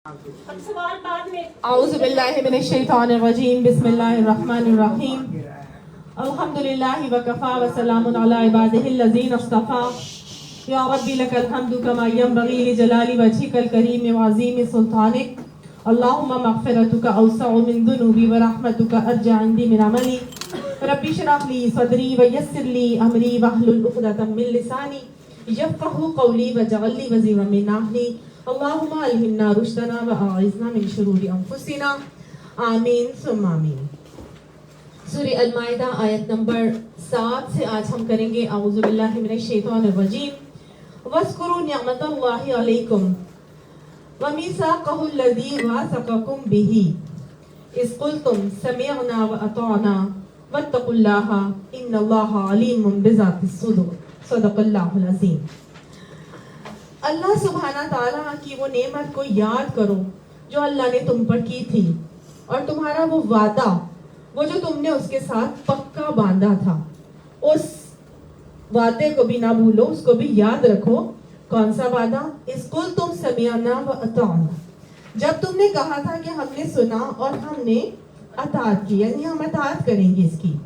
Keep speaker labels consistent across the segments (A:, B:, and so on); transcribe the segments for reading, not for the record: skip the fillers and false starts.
A: أعوذ بالله من الشيطان الرجيم بسم الله الرحمن الرحيم الحمد لله وكفى وسلام على عباده الذين اصطفى يا ربي لك الحمد كما ينبغي لجلال وجهك الكريم وعظيم سلطانك اللهم مغفرتك أوسع من ذنوبي ورحمتك أرجى عندي من عملي ربي اشرح لي صدري ويسر لي أمري واحلل عقدة من لساني يفقهوا قولي واجعل لي وزيرا من أهلي اللهم الہمنا رشدنا واعذنا من شرور انفسنا آمین ثم آمین. سورہ المائدہ آیت نمبر 7 سے آج ہم کریں گے اعوذ باللہ من الشیطان الرجیم. واذکروا نعمت اللہ علیکم ومیثاقہ الذی واثقکم بہ اذ قلتم سمعنا واطعنا واتقوا اللہ ان اللہ علیم بذات الصدور. صدق اللہ العظیم. اللہ سبحانہ تعالیٰ کی وہ نعمت کو یاد کرو جو اللہ نے تم پر کی تھی اور تمہارا وہ وعدہ وہ جو تم نے اس کے ساتھ پکا باندھا تھا. اس وعدے کو بھی نہ بھولو, اس کو بھی یاد رکھو. کون سا وعدہ؟ اذ قلتم سمعنا واطعنا, جب تم نے کہا تھا کہ ہم نے سنا اور ہم نے اطاعت کی, یعنی ہم اطاعت کریں گے اس کی.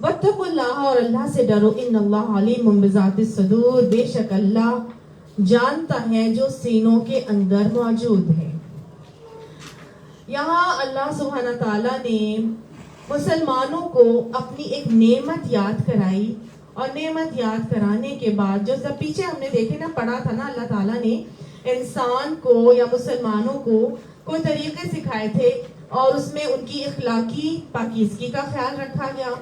A: واتقوا اللہ, اور اللہ سے ڈرو. ان اللہ علیم بذات الصدور, بے شک اللہ جانتا ہے جو سینوں کے اندر موجود ہے. یہاں اللہ سبحانہ تعالیٰ نے مسلمانوں کو اپنی ایک نعمت یاد کرائی, اور نعمت یاد کرانے کے بعد جو سب پیچھے ہم نے دیکھے نا, پڑھا تھا نا, اللہ تعالیٰ نے انسان کو یا مسلمانوں کو کوئی طریقے سکھائے تھے اور اس میں ان کی اخلاقی پاکیزگی کا خیال رکھا گیا,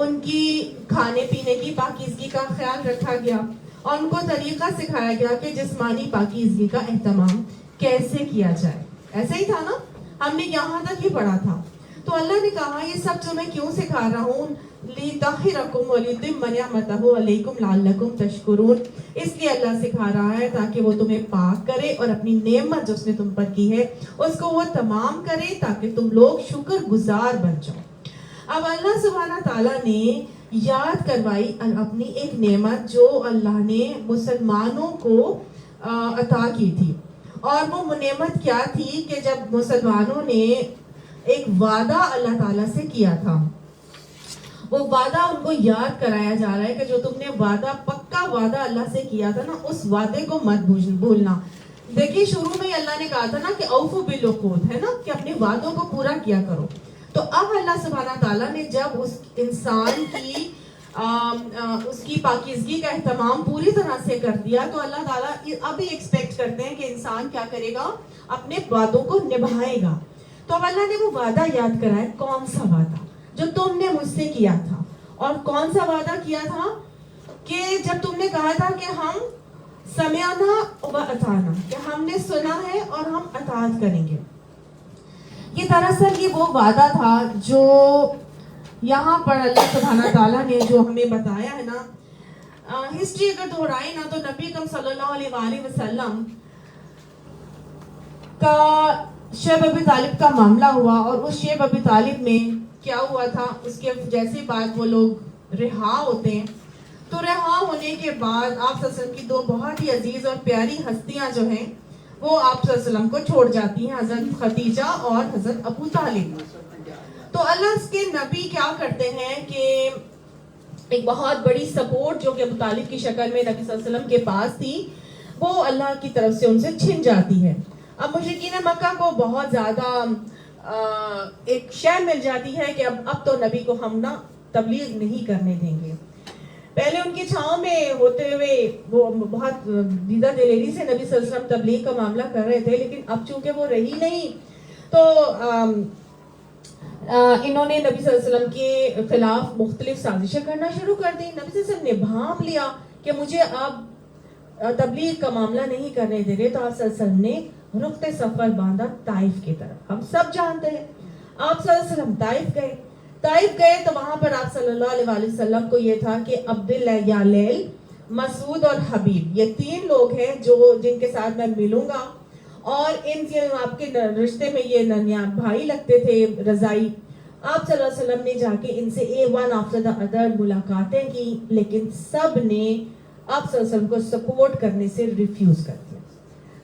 A: ان کی کھانے پینے کی پاکیزگی کا خیال رکھا گیا, اور ان کو طریقہ سکھایا گیا کہ جسمانی پاکیزگی کا اہتمام کیسے کیا جائے. ایسے ہی تھا نا, ہم نے یہاں تک ہی پڑھا تھا. تو اللہ نے کہا یہ سب جو میں کیوں سکھا رہا ہوں, لِطَهِّرَكُمْ وَلِيُتِمَّ نِعْمَتَهُ عَلَيْكُمْ لَعَلَّكُمْ تَشْكُرُونَ, اس لیے اللہ سکھا رہا ہے تاکہ وہ تمہیں پاک کرے اور اپنی نعمت جو اس نے تم پر کی ہے اس کو وہ تمام کرے تاکہ تم لوگ شکر گزار بن جاؤ. اب اللہ سبحانہ تعالیٰ نے یاد کروائی اپنی ایک نعمت جو اللہ نے مسلمانوں کو عطا کی تھی. اور وہ نعمت کیا تھی کہ جب مسلمانوں نے ایک وعدہ اللہ تعالیٰ سے کیا تھا, وہ وعدہ ان کو یاد کرایا جا رہا ہے کہ جو تم نے وعدہ, پکا وعدہ اللہ سے کیا تھا نا, اس وعدے کو مت بھولنا. دیکھیے شروع میں اللہ نے کہا تھا نا کہ اوفوا بالعقود, ہے نا, کہ اپنے وعدوں کو پورا کیا کرو. تو اب اللہ سبحانہ تعالیٰ نے جب اس انسان کی اس کی پاکیزگی کا اہتمام پوری طرح سے کر دیا, تو اللہ تعالیٰ ابھی ایکسپیکٹ کرتے ہیں کہ انسان کیا کرے گا, اپنے وعدوں کو نبھائے گا. تو اب اللہ نے وہ وعدہ یاد کرایا. کون سا وعدہ؟ جو تم نے مجھ سے کیا تھا. اور کون سا وعدہ کیا تھا؟ کہ جب تم نے کہا تھا کہ ہم سمعنا و اطعنا, کہ ہم نے سنا ہے اور ہم اطاعت کریں گے. یہ دراصل یہ وہ وعدہ تھا جو یہاں پر اللہ سبحانہ تعالیٰ نے جو ہمیں بتایا ہے نا. ہسٹری اگر دہرائے نا تو نبی اکرم صلی اللہ علیہ وآلہ وسلم کا شعیب ابی طالب کا معاملہ ہوا, اور اس شعیب ابی طالب میں کیا ہوا تھا, اس کے جیسے بعد وہ لوگ رہا ہوتے ہیں, تو رہا ہونے کے بعد آپ صلی اللہ علیہ وسلم کی دو بہت ہی عزیز اور پیاری ہستیاں جو ہیں وہ آپ صلی اللہ علیہ وسلم کو چھوڑ جاتی ہیں, حضرت خدیجہ اور حضرت ابو طالب. تو اللہ اس کے نبی کیا کرتے ہیں کہ ایک بہت بڑی سپورٹ جو کہ ابو طالب کی شکل میں نبی صلی اللہ علیہ وسلم کے پاس تھی, وہ اللہ کی طرف سے ان سے چھن جاتی ہے. اب مشرکین مکہ کو بہت زیادہ ایک شے مل جاتی ہے کہ اب تو نبی کو ہم نہ تبلیغ نہیں کرنے دیں گے. پہلے ان کی چھاؤں میں ہوتے ہوئے وہ بہت دیدہ دلیری سے نبی صلی اللہ علیہ وسلم تبلیغ کا معاملہ کر رہے تھے, لیکن اب چونکہ وہ رہی نہیں تو انہوں نے نبی صلی اللہ علیہ وسلم کے خلاف مختلف سازشیں کرنا شروع کر دی. نبی صلی اللہ علیہ وسلم نے بھانپ لیا کہ مجھے اب تبلیغ کا معاملہ نہیں کرنے دے رہے, تو آپ صلی اللہ علیہ وسلم نے رخت سفر باندھا طائف کی طرف. ہم سب جانتے ہیں آپ صلی اللہ علیہ وسلم طائف گئے تو وہاں پر آپ صلی اللہ علیہ وآلہ وسلم کو یہ تھا کہ عبداللہ یا لیل, مسعود اور حبیب, یہ تین لوگ ہیں جن کے ساتھ میں ملوں گا, اور ان کے آپ کے رشتے میں یہ ننیا بھائی لگتے تھے رضائی. آپ صلی اللہ علیہ وسلم نے جا کے ان سے ون آفٹر دا ادر ملاقاتیں کی, لیکن سب نے آپ صلی اللہ علیہ وسلم کو سپورٹ کرنے سے ریفیوز کر دیا.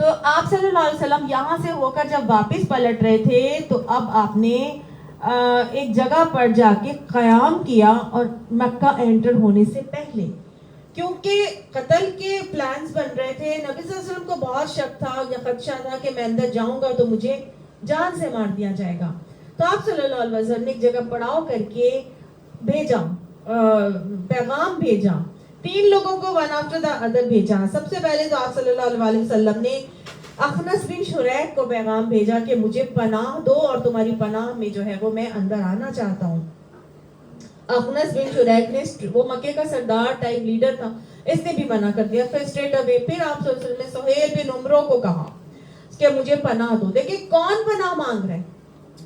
A: تو آپ صلی اللہ علیہ وسلم یہاں سے ہو کر جب واپس پلٹ رہے تھے تو اب آپ نے ایک جگہ پر جا کے قیام کیا اور مکہ انٹر ہونے سے پہلے، کیونکہ قتل کے پلانز بن رہے تھے، نبی صلی اللہ علیہ وسلم کو بہت شک تھا یا خدشہ تھا کہ میں اندر جاؤں گا تو مجھے جان سے مار دیا جائے گا. تو آپ صلی اللہ علیہ وسلم نے ایک جگہ پڑاؤ کر کے بھیجا، پیغام بھیجا، 3 لوگوں کو ون آفٹر دا ادر بھیجا. سب سے پہلے تو آپ صلی اللہ علیہ وسلم نے اخنس بن شریح کو پیغام بھیجا کہ مجھے پناہ دو اور تمہاری پناہ میں جو ہے وہ میں اندر آنا چاہتا ہوں. اخنس بن شریح نے، وہ مکے کا سردار ٹائپ لیڈر تھا، اس نے بھی منع کر دیا. پھر اسٹریٹ اوے پھر آپ صلی اللہ علیہ وسلم نے سہیل بن عمرو کو کہا کہ مجھے پناہ دو. دیکھیں کون پناہ مانگ رہے ہیں؟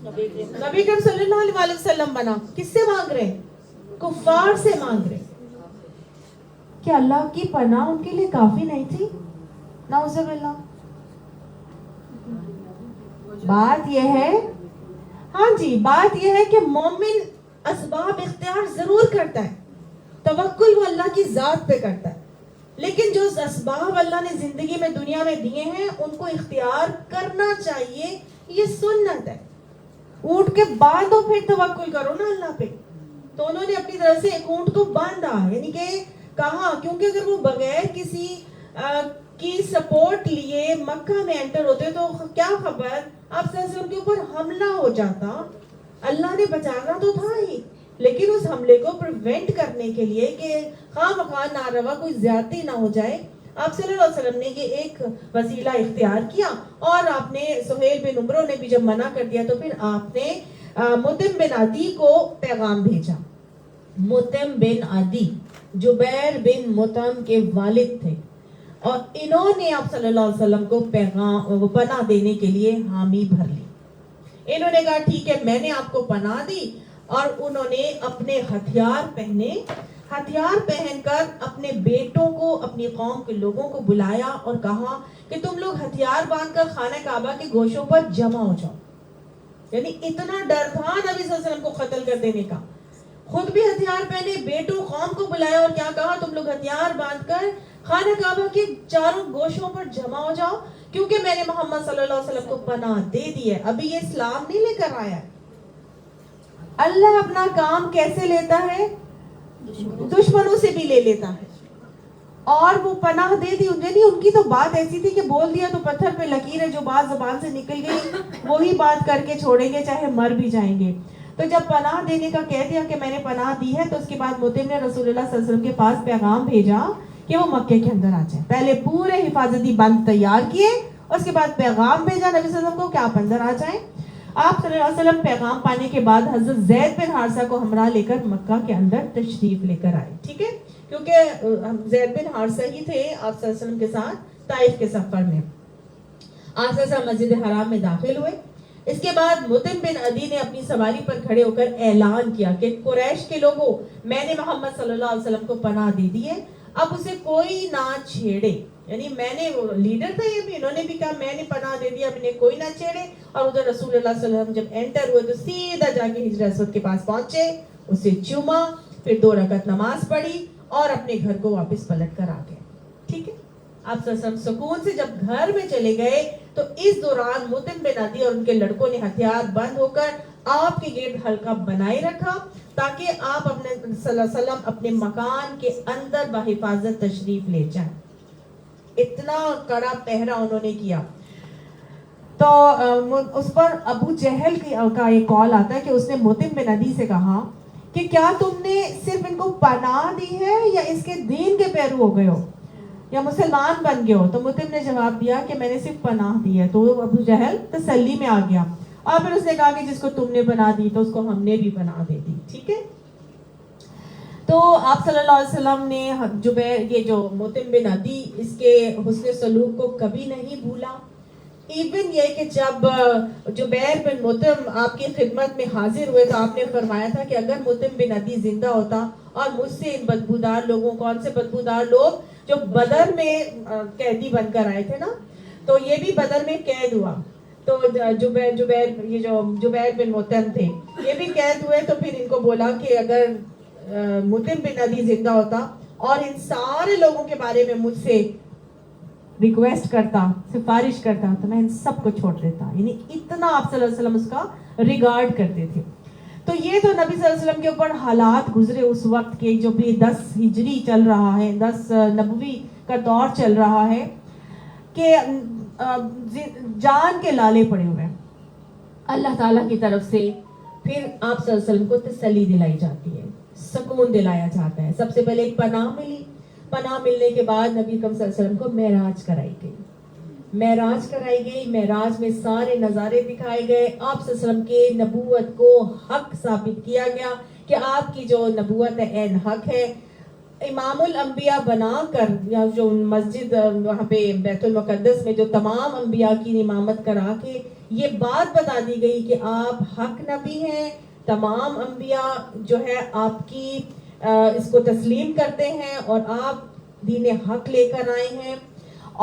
A: نبی کریم صلی اللہ علیہ وسلم پناہ کس سے مانگ رہے ہیں؟ کفار سے مانگ رہے. کیا اللہ کی پناہ ان کے لیے کافی نہیں تھی؟ نعوذ باللہ. بات یہ ہے، ہاں جی، بات یہ ہے کہ مومن اسباب اختیار ضرور کرتا ہے، توکل وہ اللہ کی ذات پہ کرتا ہے، لیکن جو اسباب اللہ نے زندگی میں دنیا میں دیے ہیں ان کو اختیار کرنا چاہیے، یہ سنت ہے. اونٹ کے باندھو پھر توکل کرو نا اللہ پہ. تو انہوں نے اپنی طرف سے ایک اونٹ کو باندھا، یعنی کہ کہا، کیونکہ اگر وہ بغیر کسی کی سپورٹ لیے مکہ میں انٹر ہوتے تو کیا خبر آپ صلی اللہ علیہ وسلم کے اوپر حملہ ہو جاتا. اللہ نے بچانا تو تھا ہی، لیکن اس حملے کو پریونٹ کرنے کے لیے کہ خواہ مخواہ ناروا کوئی زیادتی نہ ہو جائے، آپ صلی اللہ علیہ وسلم نے یہ ایک وسیلہ اختیار کیا. اور آپ نے سہیل بن عمرو نے بھی جب منع کر دیا تو پھر آپ نے مطعم بن عدی کو پیغام بھیجا. مطعم بن عدی جبیر بن مطعم کے والد تھے، اور انہوں نے آپ صلی اللہ علیہ وسلم کو پیغام پناہ دینے کے لیے حامی بھر لی. انہوں نے کہا ٹھیک ہے میں نے آپ کو پناہ دی، اور انہوں نے اپنے ہتھیار پہنے، ہتھیار پہن کر اپنے بیٹوں کو، اپنی قوم کے لوگوں کو بلایا اور کہا کہ تم لوگ ہتھیار باندھ کر خانہ کعبہ کے گوشوں پر جمع ہو جاؤ. یعنی اتنا ڈر تھا نبی صلی اللہ علیہ وسلم کو قتل کر دینے کا. خود بھی ہتھیار پہنے، بیٹوں قوم کو بلایا اور کیا کہا، تم لوگ ہتھیار باندھ کر خانہ کعبہ کے چاروں گوشوں پر جمع ہو جاؤ، کیونکہ میں نے محمد صلی اللہ علیہ وسلم کو پناہ دے دی ہے. ابھی یہ اسلام نہیں لے کر آیا ہے. اللہ اپنا کام کیسے لیتا ہے؟ دشمنوں سے بھی لے لیتا ہے. اور وہ پناہ دے دی. ان کی تو بات ایسی تھی کہ بول دیا تو پتھر پہ لکیر ہے، جو بات زبان سے نکل گئی وہی بات کر کے چھوڑیں گے چاہے مر بھی جائیں گے. تو جب پناہ دینے کا کہہ دیا کہ میں نے پناہ دی ہے، تو اس کے بعد مطعم نے رسول اللہ صلی اللہ علیہ وسلم کے پاس پیغام بھیجا کہ وہ مکے کے اندر آ جائیں. پہلے پورے حفاظتی بند تیار کیے، اس کے بعد پیغام بھیجا نبی صلی اللہ علیہ وسلم کو کہ آپ اندر آ جائیں. آپ صلی اللہ علیہ وسلم پیغام پانے کے بعد حضرت زید بن حارثہ کو ہمراہ لے کر مکہ کے اندر تشریف لے کر آئے. ٹھیک ہے، کیونکہ زید بن حارثہ ہی تھے آپ صلی اللہ علیہ وسلم کے ساتھ طائف کے سفر میں. آپ صلی اللہ علیہ وسلم مسجد حرام میں داخل ہوئے. اس کے بعد مطعم بن عدی نے اپنی سواری پر کھڑے ہو کر اعلان کیا کہ قریش کے لوگوں، میں نے محمد صلی اللہ علیہ وسلم کو پناہ دے دی ہے، اب اسے کوئی نہ چھیڑے. یعنی میں نے، وہ لیڈر تھا یہ بھی، انہوں نے بھی کہا میں نے پناہ دے دیا، انہیں کوئی نہ چھیڑے. اور ادھر رسول اللہ صلی اللہ علیہ وسلم جب انٹر ہوئے تو سیدھا جا کے حجر اسود کے پاس پہنچے، اسے چوما، پھر 2 رکعت نماز پڑھی اور اپنے گھر کو واپس پلٹ کر آ گئے. ٹھیک ہے، آپ صلی اللہ علیہ وسلم سکون سے جب گھر میں چلے گئے تو اس دوران مطعم بن عدی اور ان کے لڑکوں نے ہتھیار بند ہو کر آپ کے گرد حلقہ بنائے رکھا تاکہ آپ اپنے صلی اللہ علیہ وسلم اپنے مکان کے اندر بحفاظت تشریف لے جائیں. اتنا کڑا پہرا انہوں نے کیا. تو اس پر ابو جہل کا ایک کال آتا ہے کہ اس نے مطعم بن عدی سے کہا کہ کیا تم نے صرف ان کو پناہ دی ہے یا اس کے دین کے پیرو ہو گئے ہو یا مسلمان بن گئے ہو؟ تو مطعم نے جواب دیا کہ میں نے صرف پناہ دی ہے. تو ابو جہل تسلی میں آ گیا اور پھر اس نے کہا کہ جس کو تم نے پناہ دی تو اس کو ہم نے بھی پناہ دے دی. ٹھیک ہے، تو آپ صلی اللہ علیہ وسلم نے جبیر، یہ جو مطعم بن عدی، اس کے حسن سلوک کو کبھی نہیں بھولا. ایون یہ کہ جب جبیر بن مطعم آپ کی خدمت میں حاضر ہوئے تو آپ نے فرمایا تھا کہ اگر مطعم بن عدی زندہ ہوتا اور مجھ سے ان بدبودار لوگوں، کون سے بدبودار لوگ جو بدر میں قیدی بن کر آئے تھے نا، تو یہ بھی بدر میں قید ہوا. تو جبیر بن مطعم تھے، یہ بھی قید ہوئے. تو پھر ان کو بولا کہ اگر مطعم بن عدی زندہ ہوتا اور ان سارے لوگوں کے بارے میں مجھ سے ریکویسٹ کرتا, سفارش کرتا تو میں ان سب کو چھوڑ دیتا. یعنی اتنا آپ صلی اللہ علیہ وسلم اس کا ریگارڈ کرتے تھے. تو یہ تو نبی صلی اللہ علیہ وسلم کے اوپر حالات گزرے اس وقت کے, جو بھی 10 ہجری چل رہا ہے, 10 نبوی کا دور چل رہا ہے, کہ جان کے لالے پڑے ہوئے ہیں. اللہ تعالیٰ کی طرف سے پھر آپ صلی اللہ علیہ وسلم کو تسلی دلائی جاتی ہے, سکون دلایا جاتا ہے. سب سے پہلے ایک پناہ ملی, پناہ ملنے کے بعد نبی اکرم صلی اللہ علیہ وسلم کو معراج کرائی گئی. معراج کرائی گئی, معراج میں سارے نظارے دکھائے گئے. آپ صلی اللہ علیہ وسلم کے نبوت کو حق ثابت کیا گیا کہ آپ کی جو نبوت ہے عین حق ہے. امام الانبیاء بنا کر, یا جو مسجد وہاں پہ بیت المقدس میں جو تمام انبیاء کی امامت کرا کے یہ بات بتا دی گئی کہ آپ حق نبی ہیں. تمام انبیاء جو ہے آپ کی اس کو تسلیم کرتے ہیں اور آپ دین حق لے کر آئے ہیں,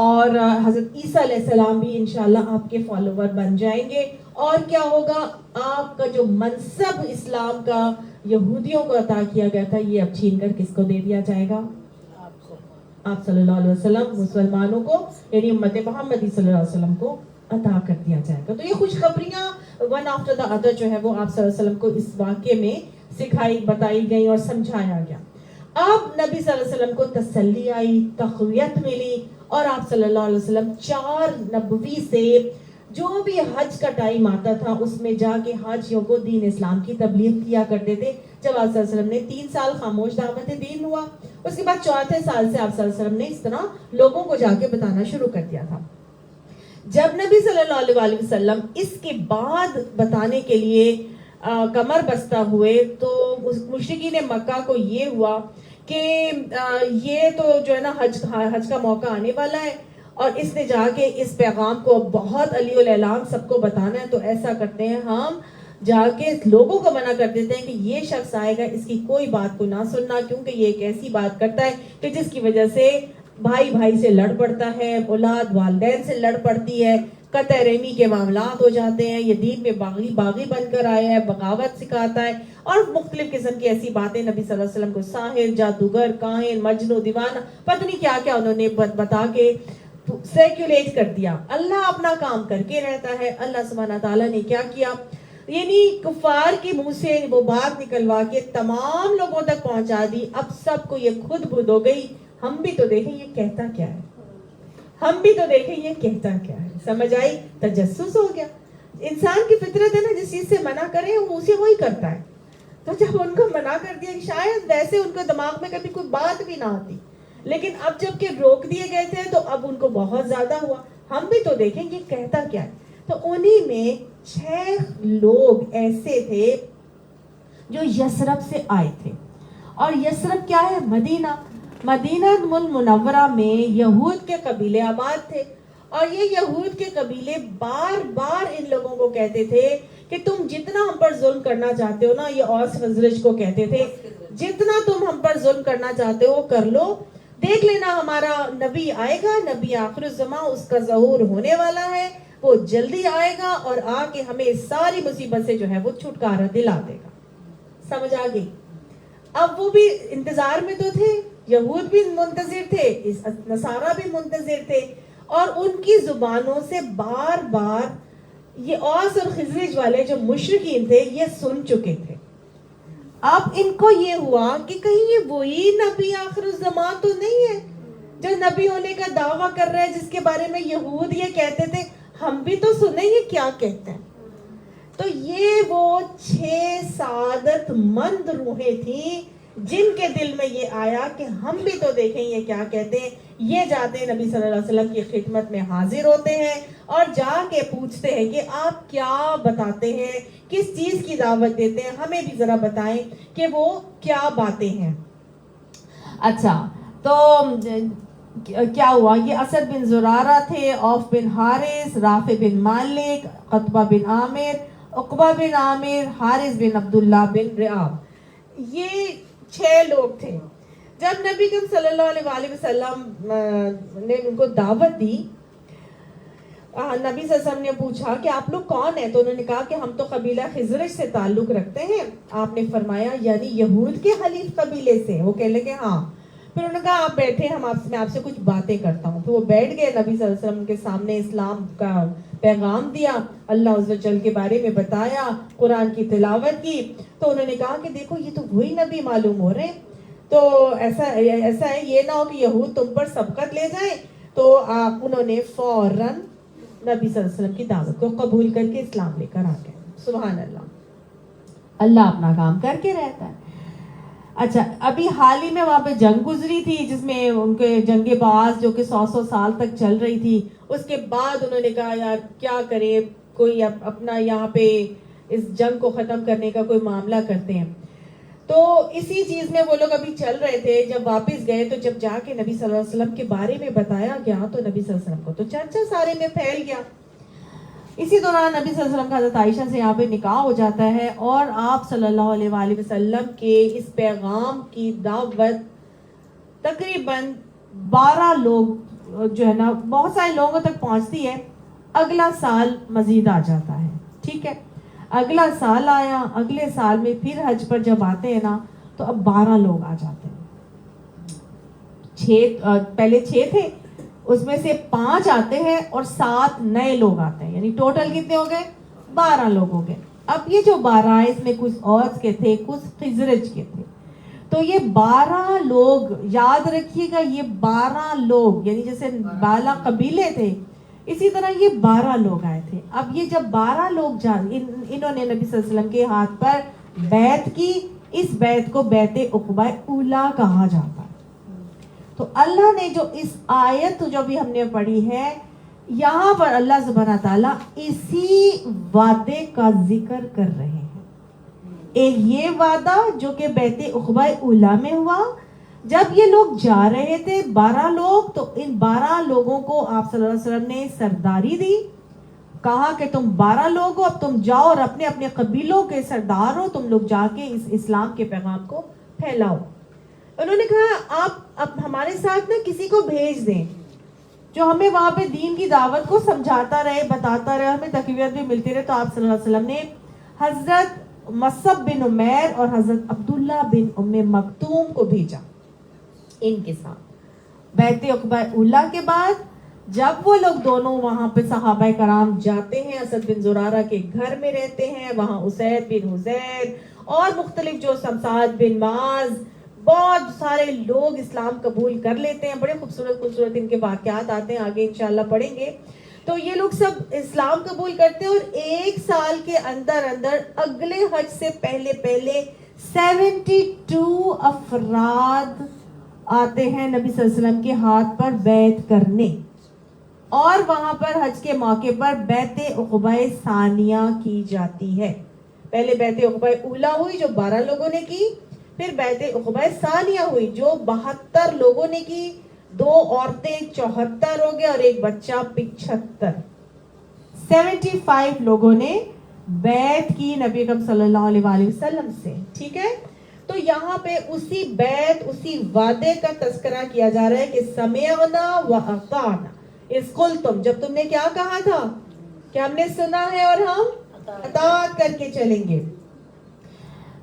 A: اور حضرت عیسیٰ علیہ السلام بھی انشاءاللہ آپ کے فالوور بن جائیں گے. اور کیا ہوگا, آپ کا جو منصب اسلام کا یہودیوں کو عطا کیا گیا تھا, یہ اب چھین کر کس کو دے دیا جائے گا؟ آپ صلی اللہ علیہ وسلم, مسلمانوں کو, یعنی امت محمدی صلی اللہ علیہ وسلم کو عطا کر دیا جائے گا. تو یہ خوشخبریاں ون آفٹر دا ادر جو ہے وہ آپ صلی اللہ علیہ وسلم کو اس واقعے میں سکھائی, بتائی گئی اور سمجھایا گیا. اب نبی صلی اللہ علیہ وسلم کو تسلی آئی, تقویت ملی, اور آپ صلی اللہ علیہ وسلم 4 نبوی سے جو بھی حج کا ٹائم آتا تھا اس میں جا کے حاجیوں کو دین اسلام کی تبلیغ کیا کرتے تھے. جب آپ صلی اللہ علیہ وسلم نے 3 سال خاموش دعوت دین ہوا, اس کے بعد 4تھے سال سے آپ صلی اللہ علیہ وسلم نے اس طرح لوگوں کو جا کے بتانا شروع کر دیا تھا. جب نبی صلی اللہ علیہ وسلم اس کے بعد بتانے کے لیے کمر بستہ ہوئے, تو مشرکین مکہ کو یہ ہوا کہ یہ تو جو ہے نا حج کا موقع آنے والا ہے, اور اس نے جا کے اس پیغام کو بہت علی الاعلام سب کو بتانا ہے. تو ایسا کرتے ہیں, ہم جا کے لوگوں کو منع کر دیتے ہیں کہ یہ شخص آئے گا, اس کی کوئی بات کو نہ سننا, کیونکہ یہ ایک ایسی بات کرتا ہے کہ جس کی وجہ سے بھائی بھائی سے لڑ پڑتا ہے, اولاد والدین سے لڑ پڑتی ہے, قطع رحمی کے معاملات ہو جاتے ہیں, یہ دین میں باغی بن کر آیا ہے, بغاوت سکھاتا ہے, اور مختلف قسم کی ایسی باتیں نبی صلی اللہ علیہ وسلم کو ساحر, جادوگر, کاہن, مجنو, دیوانہ, پتہ نہیں کیا کیا انہوں نے بتا کے سیکولیٹ کر دیا. اللہ اپنا کام کر کے رہتا ہے. اللہ سبحانہ تعالیٰ نے کیا کیا, یعنی کفار کے منہ سے وہ بات نکلوا کے تمام لوگوں تک پہنچا دی. اب سب کو یہ خود بدھ ہو گئی, ہم بھی تو دیکھیں یہ کہتا کیا ہے, ہم بھی تو دیکھیں یہ کہتا کیا ہے. سمجھ آئی؟ تجسس ہو گیا. انسان کی فطرت ہے نا, جس چیز سے منع کرے وہ اسے وہی کرتا ہے. تو جب ان کو منع کر دیا, شاید ویسے ان کے دماغ میں کبھی کوئی بات بھی نہ آتی, لیکن اب جب کہ روک دیے گئے تھے تو اب ان کو بہت زیادہ ہوا, ہم بھی تو دیکھیں یہ کہتا کیا ہے. تو انہی میں 6 لوگ ایسے تھے جو یثرب سے آئے تھے. اور یثرب کیا ہے؟ مدینہ. مدینہ المنورہ میں یہود کے قبیلے آباد تھے, اور یہ یہود کے قبیلے بار بار ان لوگوں کو کہتے تھے کہ تم جتنا ہم پر ظلم کرنا چاہتے ہو نا, یہ اوس خزرج کو کہتے تھے, جتنا تم ہم پر ظلم کرنا چاہتے ہو کر لو, دیکھ لینا ہمارا نبی آئے گا, نبی آخر الزمان, اس کا ظہور ہونے والا ہے, وہ جلدی آئے گا اور آ کے ہمیں ساری مصیبت سے جو ہے وہ چھٹکارا دلا دے گا. سمجھ آ گئی؟ اب وہ بھی انتظار میں تو تھے, یہود بھی منتظر تھے, نصارہ بھی منتظر تھے, اور ان کی زبانوں سے بار بار یہ اوس اور خزرج والے جو مشرکین تھے یہ سن چکے تھے. اب ان کو یہ ہوا کہ کہیں یہ وہی نبی آخر الزمان تو نہیں ہے جو نبی ہونے کا دعویٰ کر رہا ہے, جس کے بارے میں یہود یہ کہتے تھے ہم بھی تو سنیں یہ کیا کہتے ہیں. تو یہ وہ 6 سعادت مند روحیں تھیں جن کے دل میں یہ آیا کہ ہم بھی تو دیکھیں یہ کیا کہتے ہیں. یہ جاتے ہیں نبی صلی اللہ علیہ وسلم کی خدمت میں حاضر ہوتے ہیں اور جا کے پوچھتے ہیں کہ آپ کیا بتاتے ہیں, کس چیز کی دعوت دیتے ہیں, ہمیں بھی ذرا بتائیں کہ وہ کیا باتیں ہیں. اچھا, تو کیا ہوا, یہ اسد بن زرارہ تھے, اوف بن حارث, رافع بن مالک, قطبہ بن عامر, عقبہ بن عامر, حارث بن عبداللہ بن رعاب. یہ 6 لوگ تھے. جب نبی صلی اللہ علیہ وسلم نے ان کو دعوت دی, نبی صلی اللہ علیہ وسلم نے پوچھا کہ آپ لوگ کون ہیں, تو انہوں نے کہا کہ ہم تو قبیلہ خزرج سے تعلق رکھتے ہیں. آپ نے فرمایا یعنی یہود کے حلیف قبیلے سے؟ وہ کہنے لگے ہاں. پھر انہوں نے کہا آپ بیٹھے، میں آپ سے کچھ باتیں کرتا ہوں. پھر وہ بیٹھ گئے، نبی صلی اللہ علیہ وسلم کے سامنے اسلام کا پیغام دیا، اللہ عز و جل کے بارے میں بتایا، قرآن کی تلاوت کی. تو انہوں نے کہا کہ دیکھو یہ تو وہی نبی معلوم ہو رہے ہیں، تو ایسا ہے، یہ نہ ہو کہ یہود تم پر سبقت لے جائیں. تو انہوں نے فوراً نبی صلی اللہ علیہ وسلم کی دعوت کو قبول کر کے اسلام لے کر آ گئے. سبحان اللہ، اللہ اپنا کام کر کے رہتا ہے. اچھا، ابھی حال ہی میں وہاں پہ جنگ گزری تھی جس میں ان کے جنگ باز جو کہ 100 سال تک چل رہی تھی. اس کے بعد انہوں نے کہا یار کیا کرے، کوئی اپنا یہاں پہ اس جنگ کو ختم کرنے کا کوئی معاملہ کرتے ہیں. تو اسی چیز میں وہ لوگ ابھی چل رہے تھے. جب واپس گئے تو جب جا کے نبی صلی اللہ علیہ وسلم کے بارے میں بتایا گیا تو نبی صلی اللہ علیہ وسلم کو تو چرچا سارے میں پھیل گیا. اسی دوران نبی صلی اللہ علیہ وسلم کا حضرت عائشہ سے یہاں پہ نکاح ہو جاتا ہے، اور آپ صلی اللہ علیہ وآلہ وسلم کے اس پیغام کی دعوت تقریباً 12 لوگ جو ہے نا بہت سارے لوگوں تک پہنچتی ہے. اگلا سال مزید آ جاتا ہے. ٹھیک ہے، اگلا سال آیا، اگلے سال میں پھر حج پر جب آتے ہیں نا تو اب 12 لوگ آ جاتے ہیں. پہلے 6 تھے، اس میں سے 5 آتے ہیں اور 7 نئے لوگ آتے ہیں، یعنی ٹوٹل کتنے ہو گئے؟ 12 لوگ ہو گئے. اب یہ جو 12 ہے اس میں کچھ اوس کے تھے، کچھ خزرج کے تھے. تو یہ 12 لوگ یاد رکھیے گا، یہ 12 لوگ یعنی جیسے 12 قبیلے تھے اسی طرح یہ 12 لوگ آئے تھے. اب یہ جب 12 لوگ انہوں نے نبی صلی اللہ علیہ وسلم کے ہاتھ پر بیعت کی. اس بیعت کو بیعت عقبہ اولیٰ کہا جاتا ہے. تو اللہ نے جو اس آیت جو بھی ہم نے پڑھی ہے یہاں پر اللہ سبحانہ تعالیٰ اسی وعدے کا ذکر کر رہے ہیں. ایک یہ وعدہ جو کہ بیعت عقبہ اولیٰ میں ہوا، جب یہ لوگ جا رہے تھے 12 لوگ، تو ان 12 لوگوں کو آپ صلی اللہ علیہ وسلم نے سرداری دی. کہا کہ تم 12 لوگ ہو، اب تم جاؤ اور اپنے اپنے قبیلوں کے سردار ہو، تم لوگ جا کے اس اسلام کے پیغام کو پھیلاؤ. انہوں نے کہا آپ اب ہمارے ساتھ نا کسی کو بھیج دیں جو ہمیں وہاں پہ دین کی دعوت کو سمجھاتا رہے، بتاتا رہے، ہمیں تقویت بھی ملتی رہے. تو آپ صلی اللہ علیہ وسلم نے حضرت مصعب بن عمیر اور حضرت عبداللہ بن ام مکتوم کو بھیجا ان کے ساتھ. بیعت عقبہ اولیٰ کے بعد جب وہ لوگ دونوں وہاں پہ صحابہ کرام جاتے ہیں، اسد بن زرارہ کے گھر میں رہتے ہیں، وہاں اسید بن حضیر اور مختلف جو سعد بن معاذ بہت سارے لوگ اسلام قبول کر لیتے ہیں. بڑے خوبصورت خوبصورت ان کے واقعات آتے ہیں، آگے انشاءاللہ پڑھیں گے. تو یہ لوگ سب اسلام قبول کرتے ہیں اور 1 سال کے اندر اگلے حج سے پہلے 72 افراد آتے ہیں نبی صلی اللہ علیہ وسلم کے ہاتھ پر بیعت کرنے، اور وہاں پر حج کے موقع پر بیعت عقبہ ثانیہ کی جاتی ہے. پہلے بیعت عقبہ اولیٰ ہوئی جو 12 لوگوں نے کی، پھر بیعت عقبہ ثانیہ ہوئی جو 72 لوگوں نے کی، 2 عورتیں 74 ہو گئے اور ایک بچہ 75. 75 لوگوں نے بیعت کی نبی اکرم صلی اللہ علیہ وآلہ وسلم سے. ٹھیک ہے، تو یہاں پہ اسی بیعت اسی وعدے کا تذکرہ کیا جا رہا ہے کہ سمعنا واطعنا اذ قلتم، جب تم نے کیا کہا تھا کہ ہم نے سنا ہے اور ہم اطاعت کر کے چلیں گے.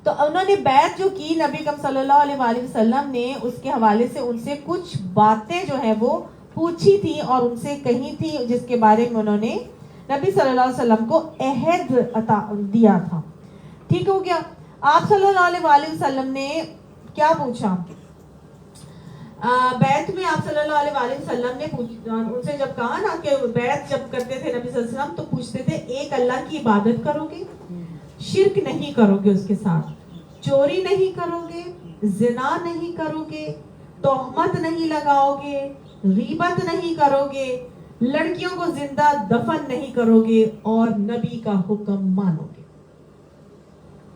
A: تو انہوں نے بیعت جو کی نبی اکرم صلی اللہ علیہ وآلہ وسلم نے اس کے حوالے سے ان سے کچھ باتیں جو ہیں وہ پوچھی تھی اور ان سے کہی تھی، جس کے بارے میں انہوں نے نبی صلی اللہ علیہ وسلم کو عہد دیا تھا. ٹھیک ہو گیا. آپ صلی اللہ علیہ وآلہ وسلم نے کیا پوچھا بیعت میں؟ آپ صلی اللہ علیہ وآلہ وسلم نے ان سے جب کہا نا کہ بیعت جب کرتے تھے نبی صلی اللہ علیہ وسلم تو پوچھتے تھے ایک اللہ کی عبادت کرو گے، شرک نہیں کرو گے، اس کے ساتھ چوری نہیں کرو گے، زنا نہیں کرو گے، تہمت نہیں لگاؤ گے، غیبت نہیں کرو گے، لڑکیوں کو زندہ دفن نہیں کرو گے، اور نبی کا حکم مانو گے.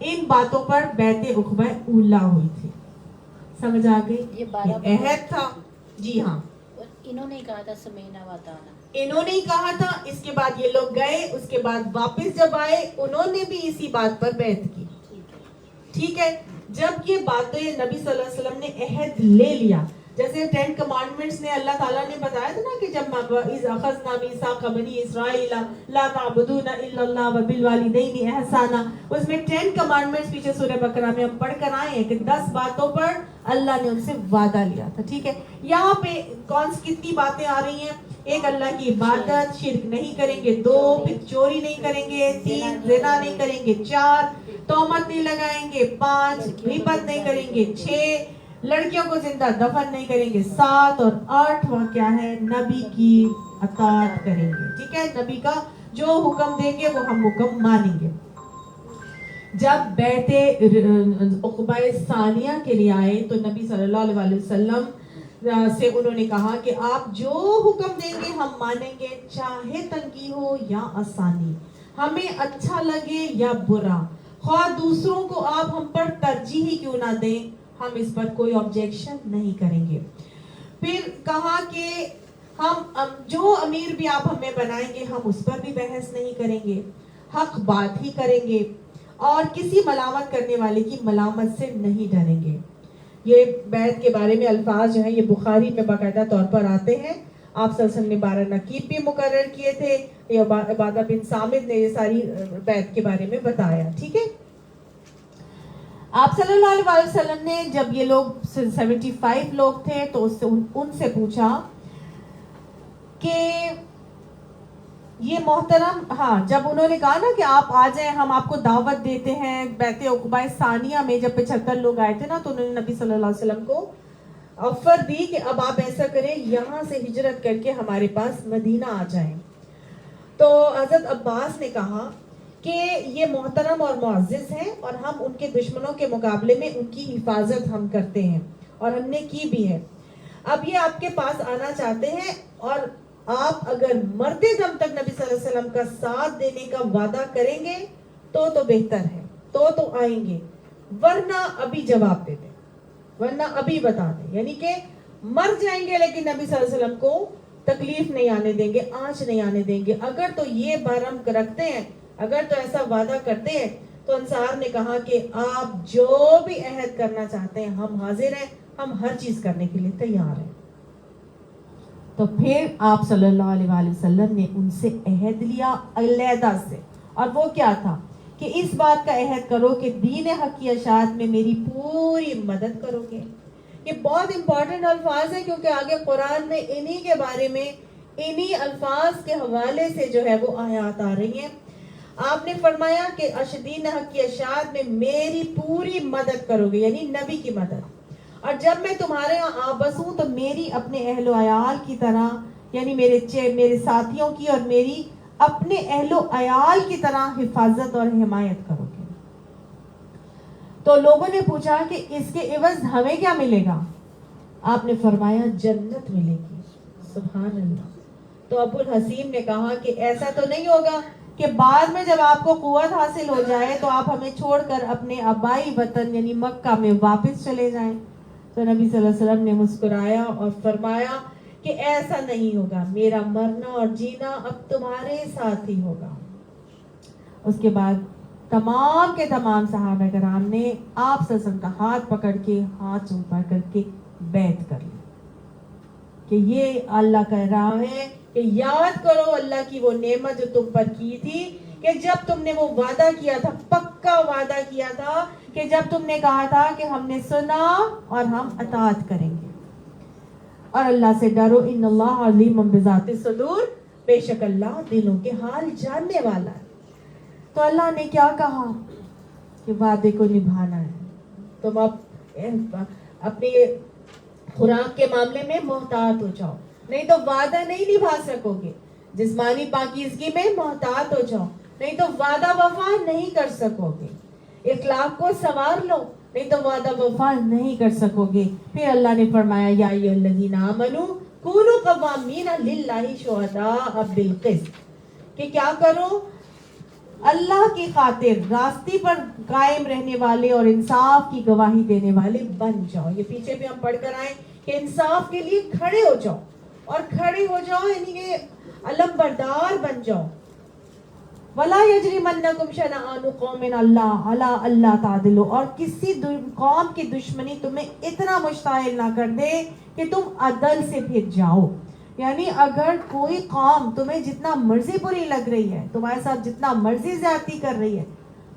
A: ان باتوں پر بیعت عقبہ اولیٰ ہوئی تھی. سمجھ آ گئی؟ یہ عہد تھا. جی ہاں،
B: انہوں نے کہا تھا سمینا واتانا،
A: انہوں نے کہا تھا. اس کے بعد یہ لوگ گئے، اس کے بعد واپس جب آئے انہوں نے بھی اسی بات پر بیعت کی. ٹھیک ہے، جب یہ باتیں نبی صلی اللہ علیہ وسلم نے عہد لے لیا، جیسے 10 کمانڈمنٹس نے اللہ تعالیٰ نے بتایا تھا نا کہ جب اذ اخذنا میثاق بنی اسرائیل لا تعبدون الا اللہ وبالوالدین احسانا، اس میں 10 کمانڈمنٹس پیچھے سورہ بقرہ میں ہم پڑھ کر آئے ہیں کہ 10 باتوں پر اللہ نے ان سے وعدہ لیا تھا. ٹھیک ہے, یہاں پہ کتنی باتیں آ رہی ہیں. ایک, اللہ کی عبادت, شرک نہیں کریں گے. 2, پھر چوری نہیں کریں گے. 3, زنا نہیں کریں گے. 4, تہمت نہیں لگائیں گے. 5, غیبت نہیں کریں گے. 6, لڑکیوں کو زندہ دفن نہیں کریں گے. 7 اور 8 وہ کیا ہے, نبی کی اطاعت کریں گے. ٹھیک ہے, نبی کا جو حکم دیں گے وہ ہم حکم مانیں گے. جب بیعت عقبہ ثانیہ کے لیے آئے تو نبی صلی اللہ علیہ وسلم سے انہوں نے کہا کہ آپ جو حکم دیں گے ہم مانیں گے, چاہے تنگی ہو یا آسانی, ہمیں اچھا لگے یا برا, خواہ دوسروں کو آپ ہم پر ترجیح ہی کیوں نہ دیں, ہم اس پر کوئی آبجیکشن نہیں کریں گے. پھر کہا کہ ہم جو امیر بھی آپ ہمیں بنائیں گے ہم اس پر بھی بحث نہیں کریں گے, حق بات ہی کریں گے, اور کسی ملامت کرنے والے کی ملامت سے نہیں ڈریں گے. یہ بیعت کے بارے میں الفاظ جو ہیں یہ بخاری میں باقاعدہ طور پر آتے ہیں. آپ صلی اللہ علیہ وسلم نے 12 نقیب بھی مقرر کیے تھے. یہ عبادہ بن صامت نے یہ ساری بیعت کے بارے میں بتایا. ٹھیک ہے, آپ صلی اللہ علیہ وسلم نے جب یہ لوگ 75 لوگ تھے تو ان سے پوچھا کہ یہ محترم, ہاں جب انہوں نے کہا نا کہ آپ آ جائیں ہم آپ کو دعوت دیتے ہیں, بیعت عقبہ ثانیہ میں جب 75 لوگ آئے تھے نا تو انہوں نے نبی صلی اللہ علیہ وسلم کو آفر دی کہ اب آپ ایسا کریں یہاں سے ہجرت کر کے ہمارے پاس مدینہ آ جائیں. تو حضرت عباس نے کہا کہ یہ محترم اور معزز ہیں اور ہم ان کے دشمنوں کے مقابلے میں ان کی حفاظت ہم کرتے ہیں اور ہم نے کی بھی ہے. اب یہ آپ کے پاس آنا چاہتے ہیں اور آپ اگر مرتے دم تک نبی صلی اللہ علیہ وسلم کا ساتھ دینے کا وعدہ کریں گے تو بہتر ہے, تو آئیں گے, ورنہ ابھی جواب دے دیں, ورنہ ابھی بتا دیں, یعنی کہ مر جائیں گے لیکن نبی صلی اللہ علیہ وسلم کو تکلیف نہیں آنے دیں گے, آنچ نہیں آنے دیں گے. اگر تو یہ برہم رکھتے ہیں, اگر تو ایسا وعدہ کرتے ہیں, تو انصار نے کہا کہ آپ جو بھی عہد کرنا چاہتے ہیں ہم حاضر ہیں, ہم ہر چیز کرنے کے لیے تیار ہیں. تو پھر آپ صلی اللہ علیہ وسلم نے ان سے عہد لیا علیحدہ سے, اور وہ کیا تھا کہ اس بات کا عہد کرو کہ دین حق کی اشاعت میں میری پوری مدد کرو گے. یہ بہت امپورٹنٹ الفاظ ہیں کیونکہ آگے قرآن میں انہی کے بارے میں انہی الفاظ کے حوالے سے جو ہے وہ آیات آ رہی ہیں. آپ نے فرمایا کہ دین حق کی اشاعت میں میری پوری مدد کرو گے, یعنی نبی کی مدد, اور جب میں تمہارے یہاں آبس ہوں تو میری اپنے اہل و عیال کی طرح, یعنی میرے ساتھیوں کی اور میری اپنے اہل و عیال کی طرح حفاظت اور حمایت کرو گے. تو لوگوں نے پوچھا کہ اس کے عوض ہمیں کیا ملے گا؟ آپ نے فرمایا جنت ملے گی. سبحان اللہ. تو ابو الحسیم نے کہا کہ ایسا تو نہیں ہوگا کہ بعد میں جب آپ کو قوت حاصل ہو جائے تو آپ ہمیں چھوڑ کر اپنے آبائی وطن یعنی مکہ میں واپس چلے جائیں. تو نبی صلی اللہ علیہ وسلم نے مسکرایا اور فرمایا کہ ایسا نہیں ہوگا, میرا مرنا اور جینا اب تمہارے ساتھ ہی ہوگا. اس کے بعد تمام کے تمام صحابہ کرام نے آپ صلی اللہ علیہ وسلم کا ہاتھ پکڑ کے, ہاتھ اوپر کر کے بیعت کر لی کہ یہ اللہ کہہ رہا ہے کہ یاد کرو اللہ کی وہ نعمت جو تم پر کی تھی, کہ جب تم نے وہ وعدہ کیا تھا, پکا وعدہ کیا تھا, کہ جب تم نے کہا تھا کہ ہم نے سنا اور ہم اطاعت کریں گے, اور اللہ سے ڈرو, ان اللہ علیم بذات الصدور, بے شک اللہ دلوں کے حال جاننے والا ہے. تو اللہ نے کیا کہا کہ وعدے کو نبھانا ہے. تم اب اپنی خوراک کے معاملے میں محتاط ہو جاؤ, نہیں تو وعدہ نہیں نبھا سکو گے. جسمانی پاکیزگی میں محتاط ہو جاؤ, نہیں تو وعدہ وفا نہیں کر سکو گے. اخلاق کو سنوار لو, نہیں تو وعدہ وفا نہیں کر سکو گے. پھر اللہ نے فرمایا یا ایھا الذین آمنوا کونوا قوامین للہ شہداء بالقسط, کہ کیا کرو, اللہ کی خاطر راستے پر قائم رہنے والے اور انصاف کی گواہی دینے والے بن جاؤ. یہ پیچھے بھی ہم پڑھ کر آئے کہ انصاف کے لیے کھڑے ہو جاؤ, اور کھڑے ہو جاؤ یعنی کہ علم بردار بن جاؤ. وَلَا يَجْرِمَنَّكُمْ شَنَآنُ قَوْمٍ عَلَىٰ أَلَّا تَعْدِلُوا, اور کسی قوم کی دشمنی تمہیں اتنا مشتعل نہ کر دے کہ تم عدل سے پھر جاؤ. یعنی اگر کوئی قوم تمہیں جتنا مرضی بری لگ رہی ہے, تمہارے ساتھ جتنا مرضی زیادتی کر رہی ہے,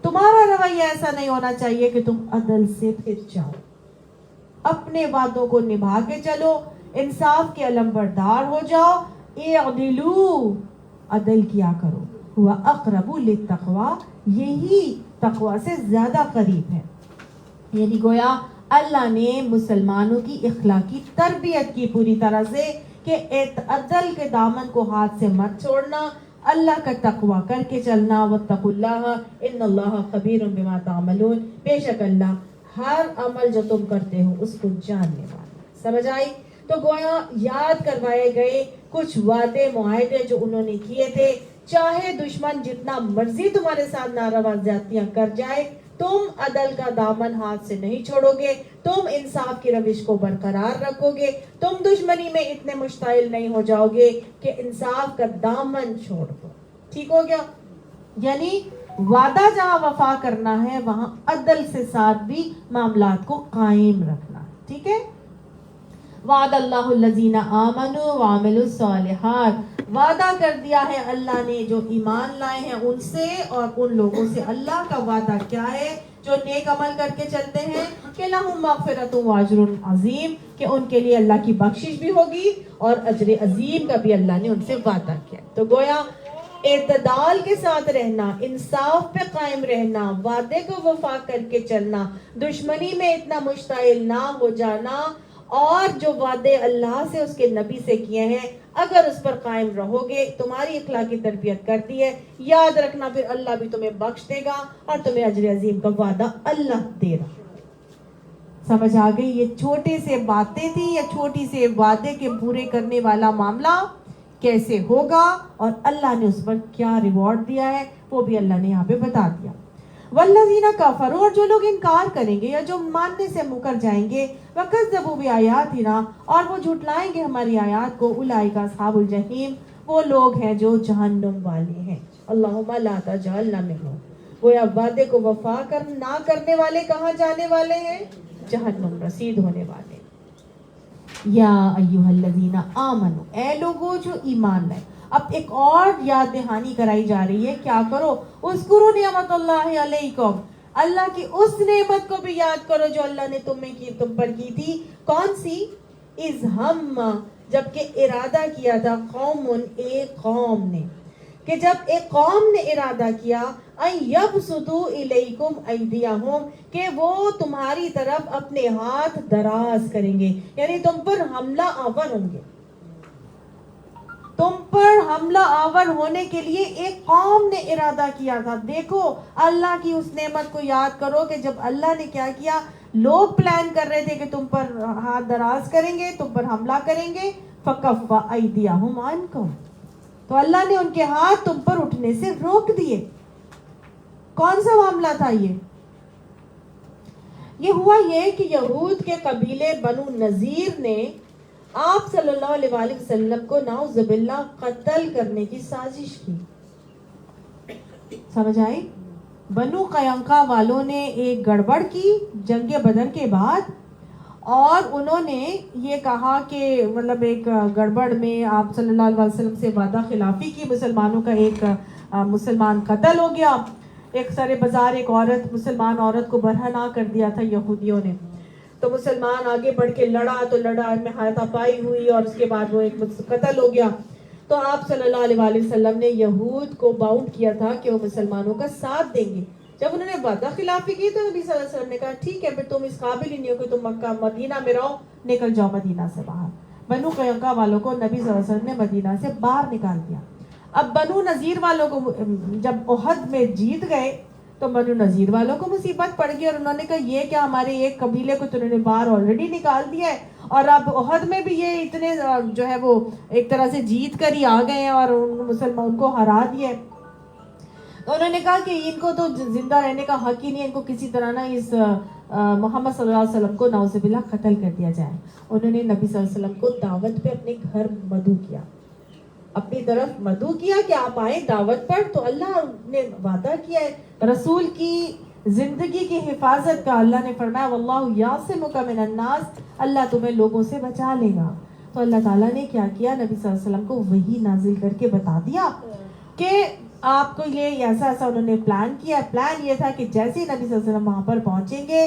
A: تمہارا رویہ ایسا نہیں ہونا چاہیے کہ تم عدل سے پھر جاؤ. اپنے وعدوں کو نبھا کے چلو, انصاف کے علمبردار ہو جاؤ. اعدلوا, عدل کیا کرو. ہوا اقرب للتقوی, یہی تقوی سے زیادہ قریب ہے. یعنی گویا اللہ نے مسلمانوں کی اخلاقی تربیت کی پوری طرح سے کہ عدل کے دامن کو ہاتھ سے مت چھوڑنا, اللہ کا تقوی کر کے چلنا. واتقوا اللہ ان اللہ خبیر بما تعملون, بے شک اللہ ہر عمل جو تم کرتے ہو اس کو جاننے والا. سمجھ آئی؟ تو گویا یاد کروائے گئے کچھ وعدے معاہدے جو انہوں نے کیے تھے. چاہے دشمن جتنا مرضی تمہارے ساتھ ناروا زیادتیاں کر جائے, تم عدل کا دامن ہاتھ سے نہیں چھوڑو گے, تم انصاف کی روش کو برقرار رکھو گے, تم دشمنی میں اتنے مشتعل نہیں ہو جاؤ گے کہ انصاف کا دامن چھوڑ دو. ٹھیک ہو گیا؟ یعنی وعدہ جہاں وفا کرنا ہے وہاں عدل سے ساتھ بھی معاملات کو قائم رکھنا ہے. ٹھیک ہے؟ وعد اللہ الذین آمنوا وعملوا الصالحات, وعدہ کر دیا ہے اللہ نے جو ایمان لائے ہیں ان سے اور ان لوگوں سے. اللہ کا وعدہ کیا ہے؟ جو نیک عمل کر کے چلتے ہیں کہ لہم مغفرۃ واجر عظیم, کہ ان کے لیے اللہ کی بخشش بھی ہوگی اور اجر عظیم کا بھی اللہ نے ان سے وعدہ کیا. تو گویا اعتدال کے ساتھ رہنا, انصاف پہ قائم رہنا, وعدے کو وفا کر کے چلنا, دشمنی میں اتنا مشتعل نہ ہو جانا, اور جو وعدے اللہ سے اس کے نبی سے کیے ہیں اگر اس پر قائم رہو گے, تمہاری اخلاقی تربیت کرتی ہے, یاد رکھنا پھر اللہ بھی تمہیں بخش دے گا اور تمہیں اجر عظیم کا وعدہ اللہ دے رہا. سمجھ آ گئی؟ یہ چھوٹے سے باتیں تھی یا چھوٹی سے وعدے کے پورے کرنے والا معاملہ کیسے ہوگا اور اللہ نے اس پر کیا ریوارڈ دیا ہے وہ بھی اللہ نے یہاں پہ بتا دیا. والذین کفروا, اور جو لوگ انکار کریں گے یا جو ماننے سے مکر جائیں گے, وکذبوا بآیاتنا, اور وہ جھٹلائیں گے ہماری آیات کو, اولئک اصحاب الجحیم, وہ لوگ ہیں جو جہنم والے ہیں. اللہم لا تجعلنا منہم. وہ وعدے کو وفا نہ کرنے والے کہاں جانے والے ہیں؟ جہنم رسید ہونے والے. یا ایھا الذین آمنوا, اے لوگوں جو ایمان لائے. اب ایک اور یاد دہانی کرائی جا رہی ہے, کیا کرو؟ اذکروا نعمت اللہ علیکم, اللہ کی اس نعمت کو بھی یاد کرو جو اللہ نے تم پر کی تھی. کون سی؟ اذ ہم, جبکہ ارادہ کیا تھا, قوم, ایک قوم نے, کہ جب ایک قوم نے ارادہ کیا, ان یبسطوا الیکم ایدیہم, کہ وہ تمہاری طرف اپنے ہاتھ دراز کریں گے, یعنی تم پر حملہ آور ہوں گے. تم پر حملہ آور ہونے کے لیے ایک قوم نے ارادہ کیا تھا. دیکھو اللہ کی اس نعمت کو یاد کرو کہ جب اللہ نے کیا کیا, لوگ پلان کر رہے تھے کہ تم پر ہاتھ دراز کریں گے, تم پر حملہ کریں گے. فکف ایدیہم عنکم, تو اللہ نے ان کے ہاتھ تم پر اٹھنے سے روک دیے. کون سا معاملہ تھا یہ؟ یہ ہوا یہ کہ یہود کے قبیلے بنو نذیر نے آپ صلی اللہ علیہ وآلہ وسلم کو نعوذ باللہ قتل کرنے کی سازش کی. سمجھ آئی؟ بنو قینقاع والوں نے ایک گڑبڑ کی جنگ بدر کے بعد, اور انہوں نے یہ کہا کہ مطلب ایک گڑبڑ میں آپ صلی اللہ علیہ وسلم سے وعدہ خلافی کی, مسلمانوں کا ایک مسلمان قتل ہو گیا. ایک سر بازار ایک عورت, مسلمان عورت کو برہنہ کر دیا تھا یہودیوں نے. تو مسلمان آگے بڑھ کے لڑا تو لڑا میں ہاتھا پائی ہوئی, اور اس کے بعد وہ ایک قتل ہو گیا. تو آپ صلی اللہ علیہ وآلہ وسلم نے یہود کو باؤنڈ کیا تھا کہ وہ مسلمانوں کا ساتھ دیں گے. جب انہوں نے وعدہ خلافی کی تو نبی صلی اللہ علیہ وسلم نے کہا ٹھیک ہے, پھر تم اس قابل ہی نہیں ہو کہ تم مکہ مدینہ میں رہو, نکل جاؤ مدینہ سے باہر. بنو قینقاع والوں کو نبی صلی اللہ علیہ وسلم نے مدینہ سے باہر نکال دیا. اب بنو نذیر والوں کو جب احد میں جیت گئے تو بنو نذیر والوں کو مصیبت پڑ گئی, اور انہوں نے کہا یہ کہ ہمارے ایک قبیلے کو تو انہوں نے باہر آلریڈی نکال دیا ہے, اور اب احد میں بھی یہ اتنے جو ہے وہ ایک طرح سے جیت کر ہی آ گئے ہیں اور مسلمان کو ہرا دیا ہے. تو انہوں نے کہا کہ ان کو تو زندہ رہنے کا حق ہی نہیں, ان کو کسی طرح نہ اس محمد صلی اللہ علیہ وسلم کو نعوذ باللہ قتل کر دیا جائے. انہوں نے نبی صلی اللہ علیہ وسلم کو دعوت پہ اپنے گھر مدعو کیا, اپنی طرف مدعو کیا کہ آپ آئیں دعوت پر. تو اللہ نے وعدہ کیا ہے رسول کی زندگی کی حفاظت کا. اللہ نے فرمایا واللہ یعصمک من الناس, اللہ تمہیں لوگوں سے بچا لے گا. تو اللہ تعالیٰ نے کیا کیا, نبی صلی اللہ علیہ وسلم کو وحی نازل کر کے بتا دیا کہ آپ کو یہ ایسا ایسا انہوں نے پلان کیا. پلان یہ تھا کہ جیسے نبی صلی اللہ علیہ وسلم وہاں پر پہنچیں گے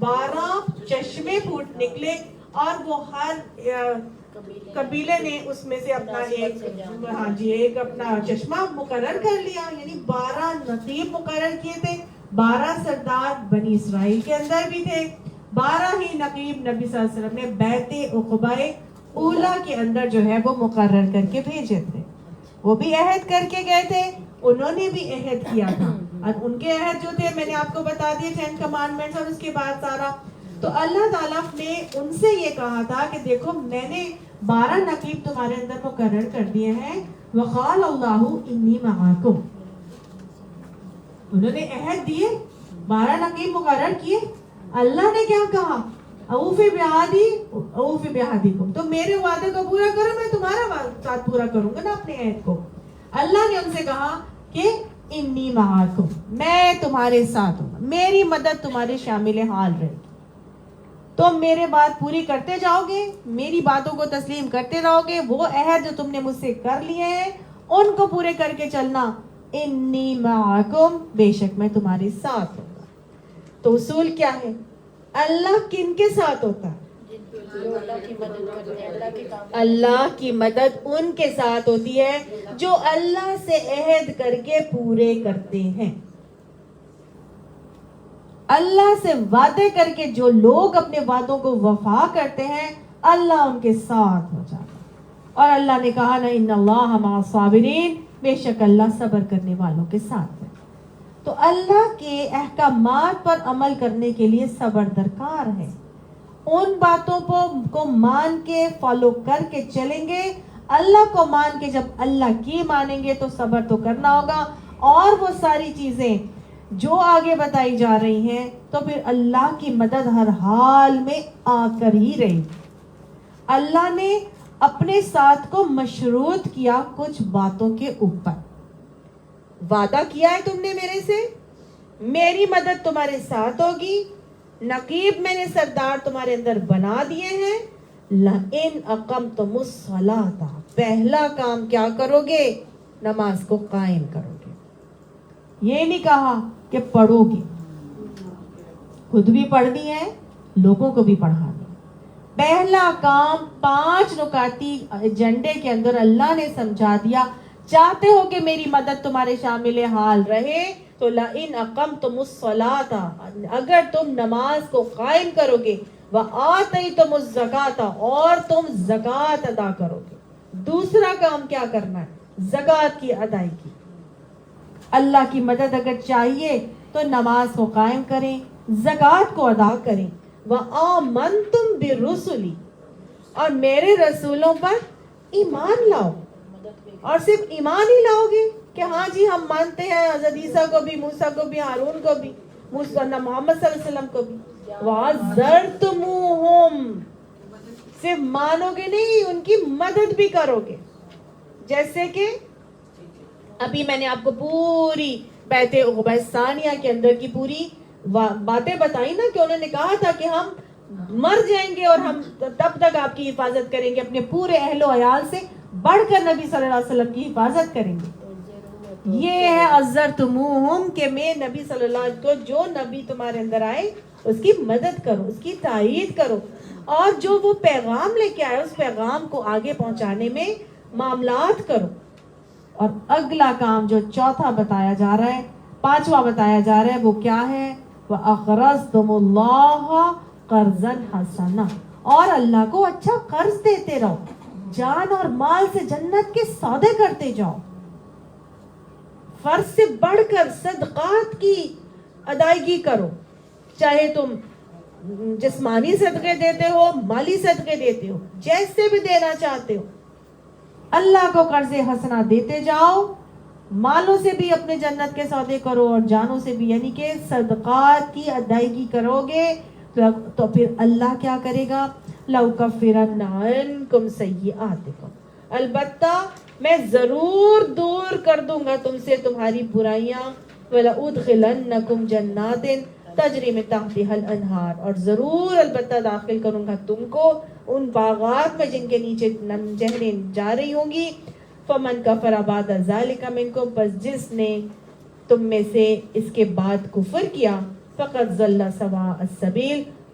A: 12 چشمے پھوٹ نکلے اور وہ ہر قبیلے نے اس میں سے اپنا ایک اپنا چشمہ مقرر کر لیا. یعنی 12 نقیب مقرر کیے تھے. 12 سردار بنی اسرائیل کے اندر بھی تھے. 12 ہی نقیب نبی صلی اللہ علیہ وسلم نے بیعت عقبہ اولا کے اندر جو ہے وہ مقرر کر کے بھیجے تھے. وہ بھی عہد کر کے گئے تھے, انہوں نے بھی عہد کیا تھا. اور ان کے عہد جو تھے میں نے آپ کو بتا دیے 10 کمانڈمنٹس اور اس کے بعد سارا. تو اللہ تعالیٰ نے ان سے یہ کہا تھا کہ دیکھو میں نے 12 نقیب تمہارے اندر مقرر کر دیے ہیں. وقال اللہ انی معاکم, انہوں نے عہد دیے, 12 نقیب مقرر کیے. اللہ نے کیا کہا؟ اوف بعہدی اوف بعہدکم, تو میرے وعدے کو پورا کرو, میں تمہارا ساتھ پورا کروں گا نا اپنے عہد کو. اللہ نے ان سے کہا کہ انی معاکم, میں تمہارے ساتھ ہوں, میری مدد تمہارے شامل حال رہے گی. تم میرے بات پوری کرتے جاؤ گے, میری باتوں کو تسلیم کرتے رہو گے. وہ عہد جو تم نے مجھ سے کر لیے ہیں ان کو پورے کر کے چلنا. انی معاکم, بے شک میں تمہارے ساتھ ہوں گا. تو اصول کیا ہے؟ اللہ کن کے ساتھ ہوتا ہے؟ اللہ کی مدد ان کے ساتھ ہوتی ہے جو اللہ سے عہد کر کے پورے کرتے ہیں. اللہ سے وعدے کر کے جو لوگ اپنے وعدوں کو وفا کرتے ہیں اللہ ان کے ساتھ ہو جاتا ہے. اور اللہ نے کہا نا ان اللہ مع الصابرین, بے شک اللہ صبر کرنے والوں کے ساتھ ہے. تو اللہ کے احکامات پر عمل کرنے کے لیے صبر درکار ہے. ان باتوں کو مان کے فالو کر کے چلیں گے. اللہ کو مان کے جب اللہ کی مانیں گے تو صبر تو کرنا ہوگا. اور وہ ساری چیزیں جو آگے بتائی جا رہی ہیں تو پھر اللہ کی مدد ہر حال میں آ کر ہی رہی. اللہ نے اپنے ساتھ کو مشروط کیا کچھ باتوں کے اوپر. وعدہ کیا ہے تم نے میرے سے, میری مدد تمہارے ساتھ ہوگی. نقیب میں نے سردار تمہارے اندر بنا دیے ہیں. لئن اقمتم الصلاۃ, پہلا کام کیا کرو گے؟ نماز کو قائم کرو گے. یہ نہیں کہا کہ پڑھو گے, خود بھی پڑھنی ہے لوگوں کو بھی پڑھانی. پہلا کام 5 نکاتی ایجنڈے کے اندر اللہ نے سمجھا دیا. چاہتے ہو کہ میری مدد تمہارے شامل حال رہے تو لئن اقمتم الصلاۃ, اگر تم نماز کو قائم کرو گے, وآتیتم الزکاۃ, اور تم زکوٰۃ ادا کرو گے. دوسرا کام کیا کرنا ہے؟ زکوٰۃ کی ادائیگی. اللہ کی مدد اگر چاہیے تو نماز کو قائم کریں, زکوٰۃ کو ادا کریں. وآمنتم برسلی, اور میرے رسولوں پر ایمان لاؤ. اور صرف ایمان ہی لاؤ گے کہ ہاں جی ہم مانتے ہیں حضرت عیسیٰ کو بھی, موسیٰ کو بھی, ہارون کو بھی, محمد صلی اللہ علیہ وسلم کو بھی. وَعَزَّرْتُمُوهُمْ, صرف مانو گے نہیں ان کی مدد بھی کرو گے. جیسے کہ ابھی میں نے آپ کو پوری بیعت عقبہ ثانیہ کے اندر کی پوری باتیں بتائی نا کہ انہوں نے کہا تھا کہ ہم مر جائیں گے اور ہم تب تک آپ کی حفاظت کریں گے, اپنے پورے اہل و عیال سے بڑھ کر نبی صلی اللہ علیہ وسلم کی حفاظت کریں گے. یہ ہے عزرتموہم کہ میں نبی صلی اللہ علیہ وسلم کو جو نبی تمہارے اندر آئے اس کی مدد کرو, اس کی تائید کرو, اور جو وہ پیغام لے کے آئے اس پیغام کو آگے پہنچانے میں معاملات کرو. اور اگلا کام جو چوتھا بتایا جا رہا ہے, 5واں بتایا جا رہا ہے, وہ کیا ہے؟ وَأَقْرَضْتُمُ اللَّهَ قَرْضًا حَسَنًا, اور اللہ کو اچھا قرض دیتے رہو, جان اور مال سے جنت کے سودے کرتے جاؤ. فرض سے بڑھ کر صدقات کی ادائیگی کرو, چاہے تم جسمانی صدقے دیتے ہو, مالی صدقے دیتے ہو, جیسے بھی دینا چاہتے ہو, اللہ کو قرض حسنہ دیتے جاؤ. مالوں سے بھی اپنے جنت کے سودے کرو اور جانوں سے بھی, یعنی کہ صدقات کی ادائیگی کرو گے تو پھر اللہ کیا کرے گا؟ لَأُكَفِّرَنَّ عَنْكُمْ سَيِّئَاتِكُمْ, البتہ میں ضرور دور کر دوں گا تم سے تمہاری برائیاں. وَلَأُدْخِلَنَّكُمْ جَنَّاتٍ تَجْرِي مِن تَحْتِهَا الْأَنْهَارُ, اور ضرور البتہ داخل کروں گا تم کو ان باغات میں جن کے نیچے نہریں جا رہی ہوں گی. فَمَنْ كَفَرَ بَعْدَ ذَلِكَ مِنْكُمْ, بس جس نے تم میں سے اس کے بعد کفر کیا, فَقَدْ ضَلَّ سَوَاءَ السَّبِيلِ,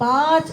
A: 5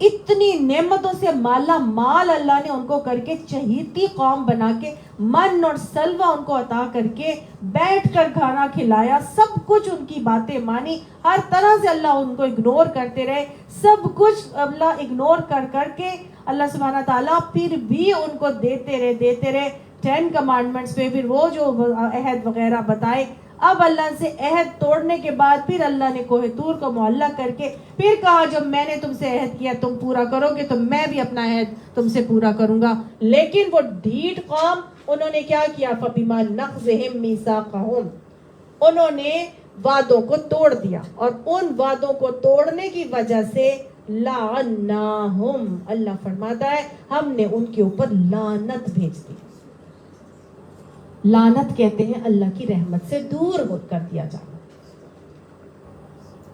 A: اتنی نعمتوں سے مالا مال اللہ نے ان کو کر کے چہیتی قوم بنا کے من اور سلوہ ان کو عطا کر کے بیٹھ کر کھانا کھلایا, سب کچھ ان کی باتیں مانی, ہر طرح سے اللہ ان کو اگنور کرتے رہے, سب کچھ اللہ اگنور کر کر کے اللہ سبحانہ تعالیٰ پھر بھی ان کو دیتے رہے 10 کمانڈمنٹس پہ, پھر وہ جو عہد وغیرہ بتائے. اب اللہ سے عہد توڑنے کے بعد پھر اللہ نے کوہ طور کو معلق کر کے پھر کہا جب میں نے تم سے عہد کیا تم پورا کرو گے تو میں بھی اپنا عہد تم سے پورا کروں گا. لیکن وہ ڈھیٹ قوم, انہوں نے کیا کیا؟ فَبِمَا نَقْضِهِمْ مِيثَاقَهُمْ, انہوں نے وعدوں کو توڑ دیا, اور ان وعدوں کو توڑنے کی وجہ سے لَعَنَّاهُمْ, اللہ فرماتا ہے ہم نے ان کے اوپر لعنت بھیج دی. لعنت کہتے ہیں اللہ کی رحمت سے دور کر دیا جانا.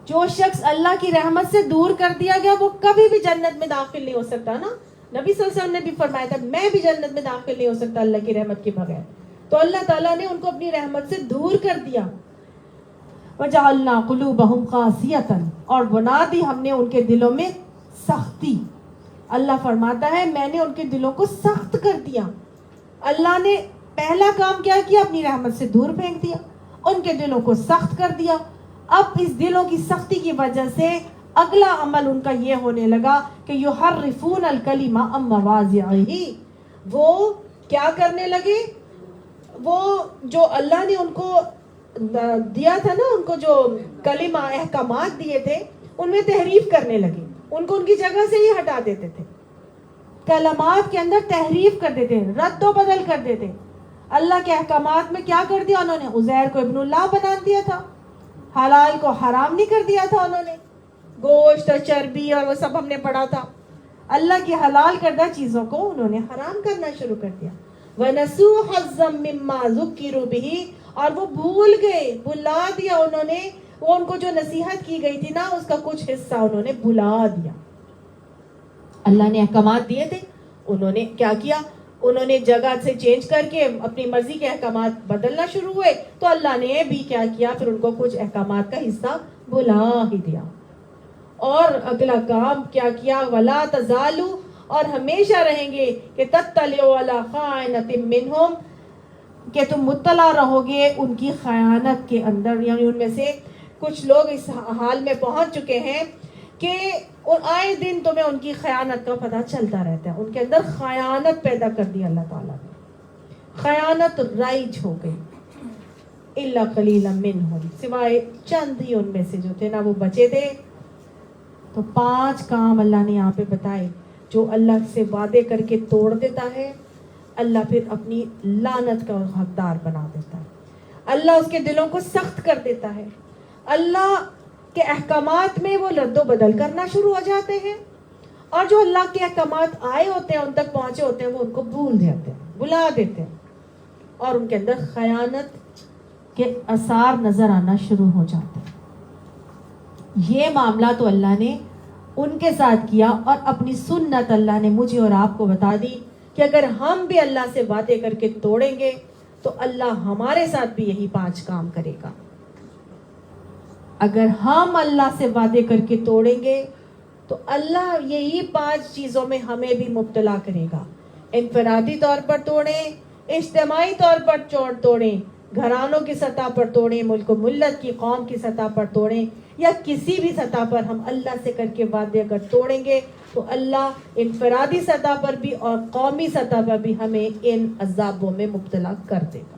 A: جو شخص اللہ کی رحمت سے دور کر دیا گیا وہ کبھی بھی جنت میں داخل نہیں ہو سکتا نا. نبی صلی اللہ علیہ وسلم نے بھی فرمایا تھا میں بھی جنت میں داخل نہیں ہو سکتا اللہ کی رحمت کے بغیر. تو اللہ تعالیٰ نے ان کو اپنی رحمت سے دور کر دیا. وَجَعَلْنَا قُلُوبَهُمْ قَاسِيَةً, اور بنا دی ہم نے ان کے دلوں میں سختی. اللہ فرماتا ہے میں نے ان کے دلوں کو سخت کر دیا. اللہ نے پہلا کام کیا کیا؟ اپنی رحمت سے دور پھینک دیا, ان کے دلوں کو سخت کر دیا. اب اس دلوں کی سختی کی وجہ سے اگلا عمل ان کا یہ ہونے لگا کہ یحرفون الکلمہ عن مواضعہ, وہ کیا کرنے لگے؟ وہ جو اللہ نے ان کو دیا تھا نا, ان کو جو کلمہ احکامات دیے تھے ان میں تحریف کرنے لگے, ان کو ان کی جگہ سے ہی ہٹا دیتے تھے, کلمات کے اندر تحریف کر دیتے, رد و بدل کر دیتے. اللہ کے احکامات میں کیا کر دیا انہوں نے؟ عزیر کو ابن اللہ بنا دیا تھا, حلال کو حرام نہیں کر دیا تھا انہوں نے, گوشت اور چربی اور وہ سب ہم نے پڑھا تھا. اللہ کی حلال کردہ چیزوں کو انہوں نے حرام کرنا شروع کر دیا. وَنَسُوا حَظًّا مِّمَّا ذُكِّرُوا بِهِ, اور وہ بھول گئے, بھلا دیا انہوں نے, وہ ان کو جو نصیحت کی گئی تھی نا اس کا کچھ حصہ انہوں نے بھلا دیا. اللہ نے احکامات دیے تھے, انہوں نے کیا کیا؟ انہوں نے جگہ سے چینج کر کے اپنی مرضی کے احکامات بدلنا شروع ہوئے, تو اللہ نے بھی کیا کیا؟ پھر ان کو کچھ احکامات کا حصہ بھلا ہی دیا. اور اگلا کام کیا کیا؟ وَلَا تَزَالُوا, اور ہمیشہ رہیں گے کہ تَطَّلِعُ عَلَىٰ خَائِنَةٍ مِّنْهُمْ, کہ تم مطلع رہو گے ان کی خیانت کے اندر. یعنی ان میں سے کچھ لوگ اس حال میں پہنچ چکے ہیں کہ آئے دن تمہیں ان کی خیانت کا پتہ چلتا رہتا ہے. ان کے اندر خیانت پیدا کر دی اللہ تعالیٰ نے, خیانت رائج ہو گئی. الا قلیلا منہم, سوائے چند ہی ان میں سے جو تھے نا وہ بچے تھے. تو 5 کام اللہ نے یہاں پہ بتائے جو اللہ سے وعدے کر کے توڑ دیتا ہے, اللہ پھر اپنی لعنت کا حقدار بنا دیتا ہے. اللہ اس کے دلوں کو سخت کر دیتا ہے. اللہ کے احکامات میں وہ رد و بدل کرنا شروع ہو جاتے ہیں, اور جو اللہ کے احکامات آئے ہوتے ہیں ان تک پہنچے ہوتے ہیں وہ ان کو بھول جاتے ہیں, بلا دیتے ہیں, اور ان کے اندر خیانت کے آثار نظر آنا شروع ہو جاتے ہیں. یہ معاملہ تو اللہ نے ان کے ساتھ کیا, اور اپنی سنت اللہ نے مجھے اور آپ کو بتا دی کہ اگر ہم بھی اللہ سے وعدے کر کے توڑیں گے تو اللہ ہمارے ساتھ بھی یہی 5 کام کرے گا. اگر ہم اللہ سے وعدے کر کے توڑیں گے تو اللہ یہی 5 چیزوں میں ہمیں بھی مبتلا کرے گا. انفرادی طور پر توڑیں, اجتماعی طور پر توڑیں, گھرانوں کی سطح پر توڑیں, ملک و ملت کی قوم کی سطح پر توڑیں, یا کسی بھی سطح پر ہم اللہ سے کر کے وعدے اگر توڑیں گے تو اللہ انفرادی سطح پر بھی اور قومی سطح پر بھی ہمیں ان عذابوں میں مبتلا کر دے گا.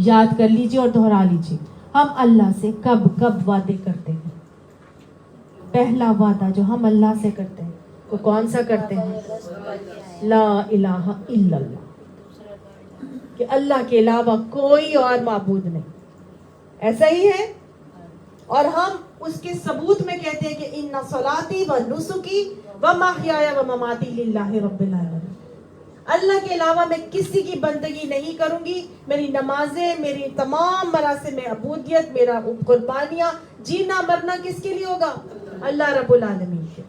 A: یاد کر لیجئے اور دہرا لیجئے, ہم اللہ سے کب کب وعدے کرتے ہیں. پہلا وعدہ جو ہم اللہ سے کرتے ہیں وہ کون سا کرتے ہیں؟ لا الہ الا اللہ, کہ اللہ کے علاوہ کوئی اور معبود نہیں. ایسا ہی ہے. اور ہم اس کے ثبوت میں کہتے ہیں کہ ان صلاتی و نسکی و محیای و مماتی للہ رب العالمین, اللہ کے علاوہ میں کسی کی بندگی نہیں کروں گی. میری نمازیں, میری تمام مراسم عبودیت, میرا قربانیاں, جینا مرنا کس کے لیے ہوگا؟ اللہ رب العالمین کے.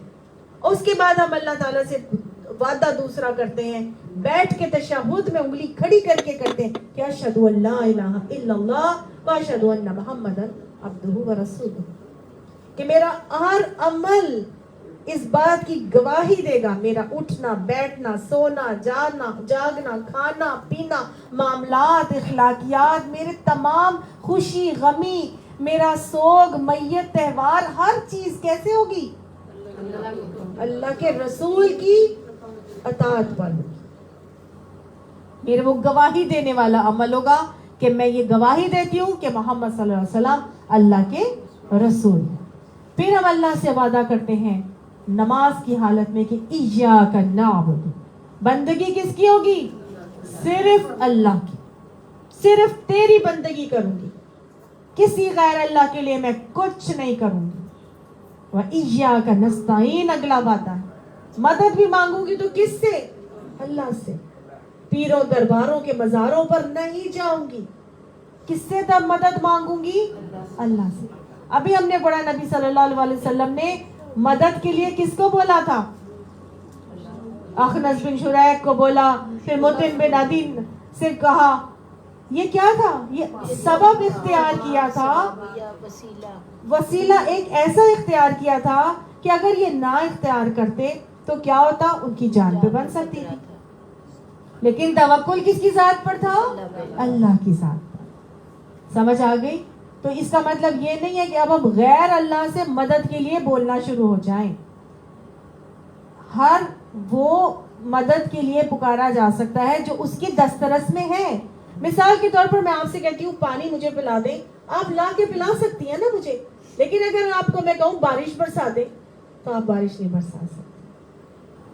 A: اس کے بعد ہم اللہ تعالیٰ سے وعدہ دوسرا کرتے ہیں, بیٹھ کے تشہد میں انگلی کھڑی کر کے کرتے ہیں کہ اشہد ان لا الہ الا اللہ و اشہد ان محمدا عبدہ و رسولہ, کہ میرا ہر عمل اس بات کی گواہی دے گا میرا اٹھنا بیٹھنا سونا جاگنا کھانا پینا معاملات اخلاقیات میرے تمام خوشی غمی میرا سوگ میت تہوار ہر چیز کیسے ہوگی اللہ کے رسول کی اطاعت پر ہوگی. میرے وہ گواہی دینے والا عمل ہوگا کہ میں یہ گواہی دیتی ہوں کہ محمد صلی اللہ علیہ وسلم اللہ کے رسول ہیں. پھر ہم اللہ سے وعدہ کرتے ہیں نماز کی حالت میں کہ ایاک نعبد، بندگی کس کی ہوگی؟ صرف اللہ کی، صرف تیری بندگی کروں گی، کسی غیر اللہ کے لیے میں کچھ نہیں کروں گی. وَإِيَّاكَ نَسْتَعِينُ، اگلا وعدہ ہے مدد بھی مانگوں گی تو کس سے؟ اللہ سے. پیروں درباروں کے مزاروں پر نہیں جاؤں گی. کس سے تب مدد مانگوں گی؟ اللہ سے. ابھی ہم نے پڑھا نبی صلی اللہ علیہ وسلم نے مدد کے لیے کس کو بولا تھا؟ اخنس بن شریک کو بولا، پھر مطعم بن عدی سے کہا. یہ کیا تھا؟ یہ سبب اختیار کیا تھا، وسیلہ ایک ایسا اختیار کیا تھا کہ اگر یہ نہ اختیار کرتے تو کیا ہوتا؟ ان کی جان پہ بن سکتی تھی. لیکن توکل کس کی ذات پر تھا؟ اللہ کی ذات پر. سمجھ آ گئی؟ تو اس کا مطلب یہ نہیں ہے کہ اب ہم غیر اللہ سے مدد کے لیے بولنا شروع ہو جائیں. ہر وہ مدد کے لیے پکارا جا سکتا ہے جو اس کی دسترس میں ہے. مثال کے طور پر میں آپ سے کہتی ہوں پانی مجھے پلا دیں، آپ لا کے پلا سکتی ہیں نا مجھے. لیکن اگر آپ کو میں کہوں بارش برسا دیں تو آپ بارش نہیں برسا سکتے.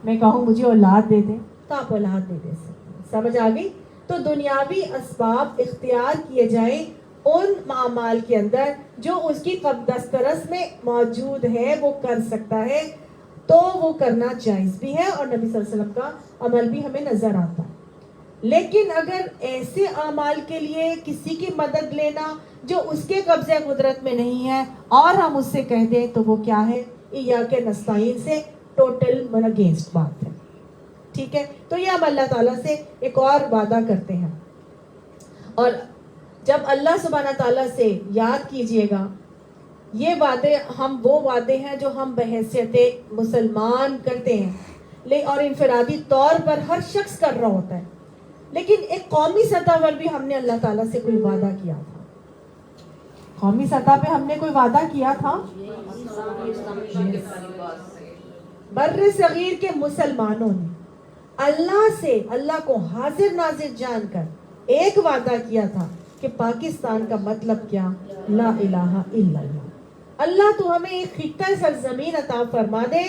A: میں کہوں مجھے اولاد دے دیں تو آپ اولاد نہیں دے سکتے. سمجھ آ گئی؟ تو دنیاوی اسباب اختیار کیے جائیں ان اعمال کے اندر جو اس کی دسترس میں موجود ہے وہ کر سکتا ہے تو وہ کرنا جائز بھی ہے اور نبی صلی اللہ علیہ وسلم کا عمل بھی ہمیں نظر آتا ہے. لیکن اگر ایسے اعمال کے لیے کسی کی مدد لینا جو اس کے قبضے قدرت میں نہیں ہے اور ہم اس سے کہہ دیں تو وہ کیا ہے؟ ایاک نستعین سے ٹوٹل اگینسٹ بات ہے. ٹھیک ہے؟ تو یہ ہم اللہ تعالیٰ سے ایک اور وعدہ کرتے ہیں. اور جب اللہ سبحانہ تعالیٰ سے یاد کیجئے گا، یہ وعدے ہم وہ وعدے ہیں جو ہم بحیثیت مسلمان کرتے ہیں اور انفرادی طور پر ہر شخص کر رہا ہوتا ہے. لیکن ایک قومی سطح پر بھی ہم نے اللہ تعالیٰ سے کوئی وعدہ کیا تھا. قومی سطح پہ ہم نے کوئی وعدہ کیا تھا. بر صغیر کے مسلمانوں نے اللہ سے، اللہ کو حاضر ناظر جان کر ایک وعدہ کیا تھا کہ پاکستان کا مطلب کیا؟ لا الہ الا اللہ. اللہ تو ہمیں ایک خطہ سرزمین عطا فرما دے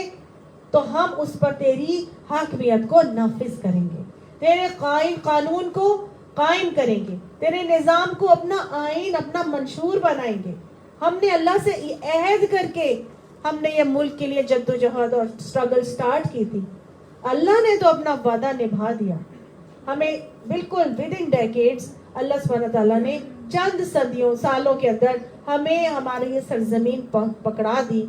A: تو ہم اس پر تیری حاکمیت کو نافذ کریں گے، تیرے قانون کو قائم کریں گے، تیرے نظام کو اپنا آئین اپنا منشور بنائیں گے. ہم نے اللہ سے عہد کر کے ہم نے یہ ملک کے لیے جدوجہد اور سٹرگل سٹارٹ کی تھی. اللہ نے تو اپنا وعدہ نبھا دیا. ہمیں بالکل ود ان ڈیکیڈز اللہ سبحانہ تعالیٰ نے چند صدیوں سالوں کے اندر ہمیں ہماری یہ سرزمین پکڑا دی.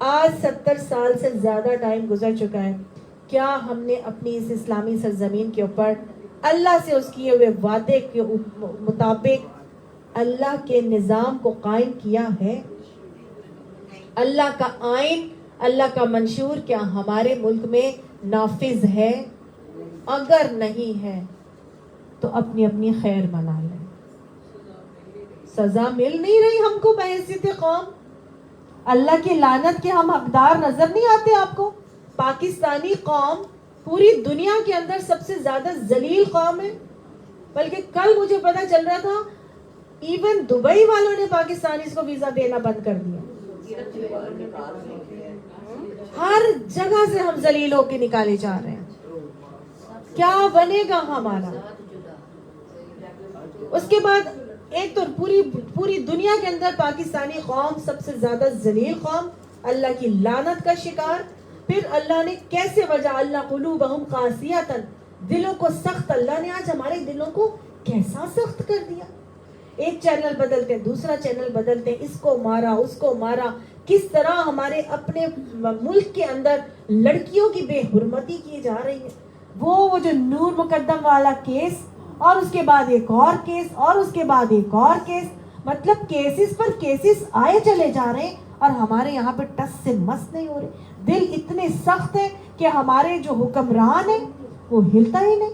A: آج 70 سال سے زیادہ ٹائم گزر چکا ہے. کیا ہم نے اپنی اس اسلامی سرزمین کے اوپر اللہ سے اس کیے ہوئے وعدے کے مطابق اللہ کے نظام کو قائم کیا ہے؟ اللہ کا آئین، اللہ کا منشور کیا ہمارے ملک میں نافذ ہے؟ اگر نہیں ہے تو اپنی اپنی خیر منا لیں. سزا مل نہیں رہی ہم کو بحیثیت قوم. اللہ کی لعنت کے ہم حقدار نظر نہیں آتے آپ کو؟ پاکستانی قوم پوری دنیا کے اندر سب سے زیادہ ذلیل قوم ہے. بلکہ کل مجھے پتا چل رہا تھا ایون دبئی والوں نے پاکستانیز کو ویزا دینا بند کر دیا. ہر جگہ سے ہم ذلیل ہو کے نکالے جا رہے ہیں. کیا بنے گا ہمارا؟ اس کے بعد ایک تو پوری دنیا کے اندر پاکستانی قوم سب سے زیادہ ذلیل قوم، اللہ کی لعنت کا شکار. پھر اللہ نے کیسے وجعلنا قلوبہم قاسیۃ، دلوں کو سخت. اللہ نے آج ہمارے دلوں کو کیسا سخت کر دیا. ایک چینل بدلتے ہیں دوسرا چینل بدلتے ہیں، اس کو مارا اس کو مارا. کس طرح ہمارے اپنے ملک کے اندر لڑکیوں کی بے حرمتی کی جا رہی ہے. وہ جو نور مقدم والا کیس اور اس کے بعد ایک اور کیس اور اس کے بعد ایک اور کیس، مطلب کیسز پر کیسز آئے چلے جا رہے ہیں اور ہمارے یہاں پہ ٹس سے مس نہیں ہو رہے. دل اتنے سخت ہیں کہ ہمارے جو حکمران ہیں وہ ہلتا ہی نہیں,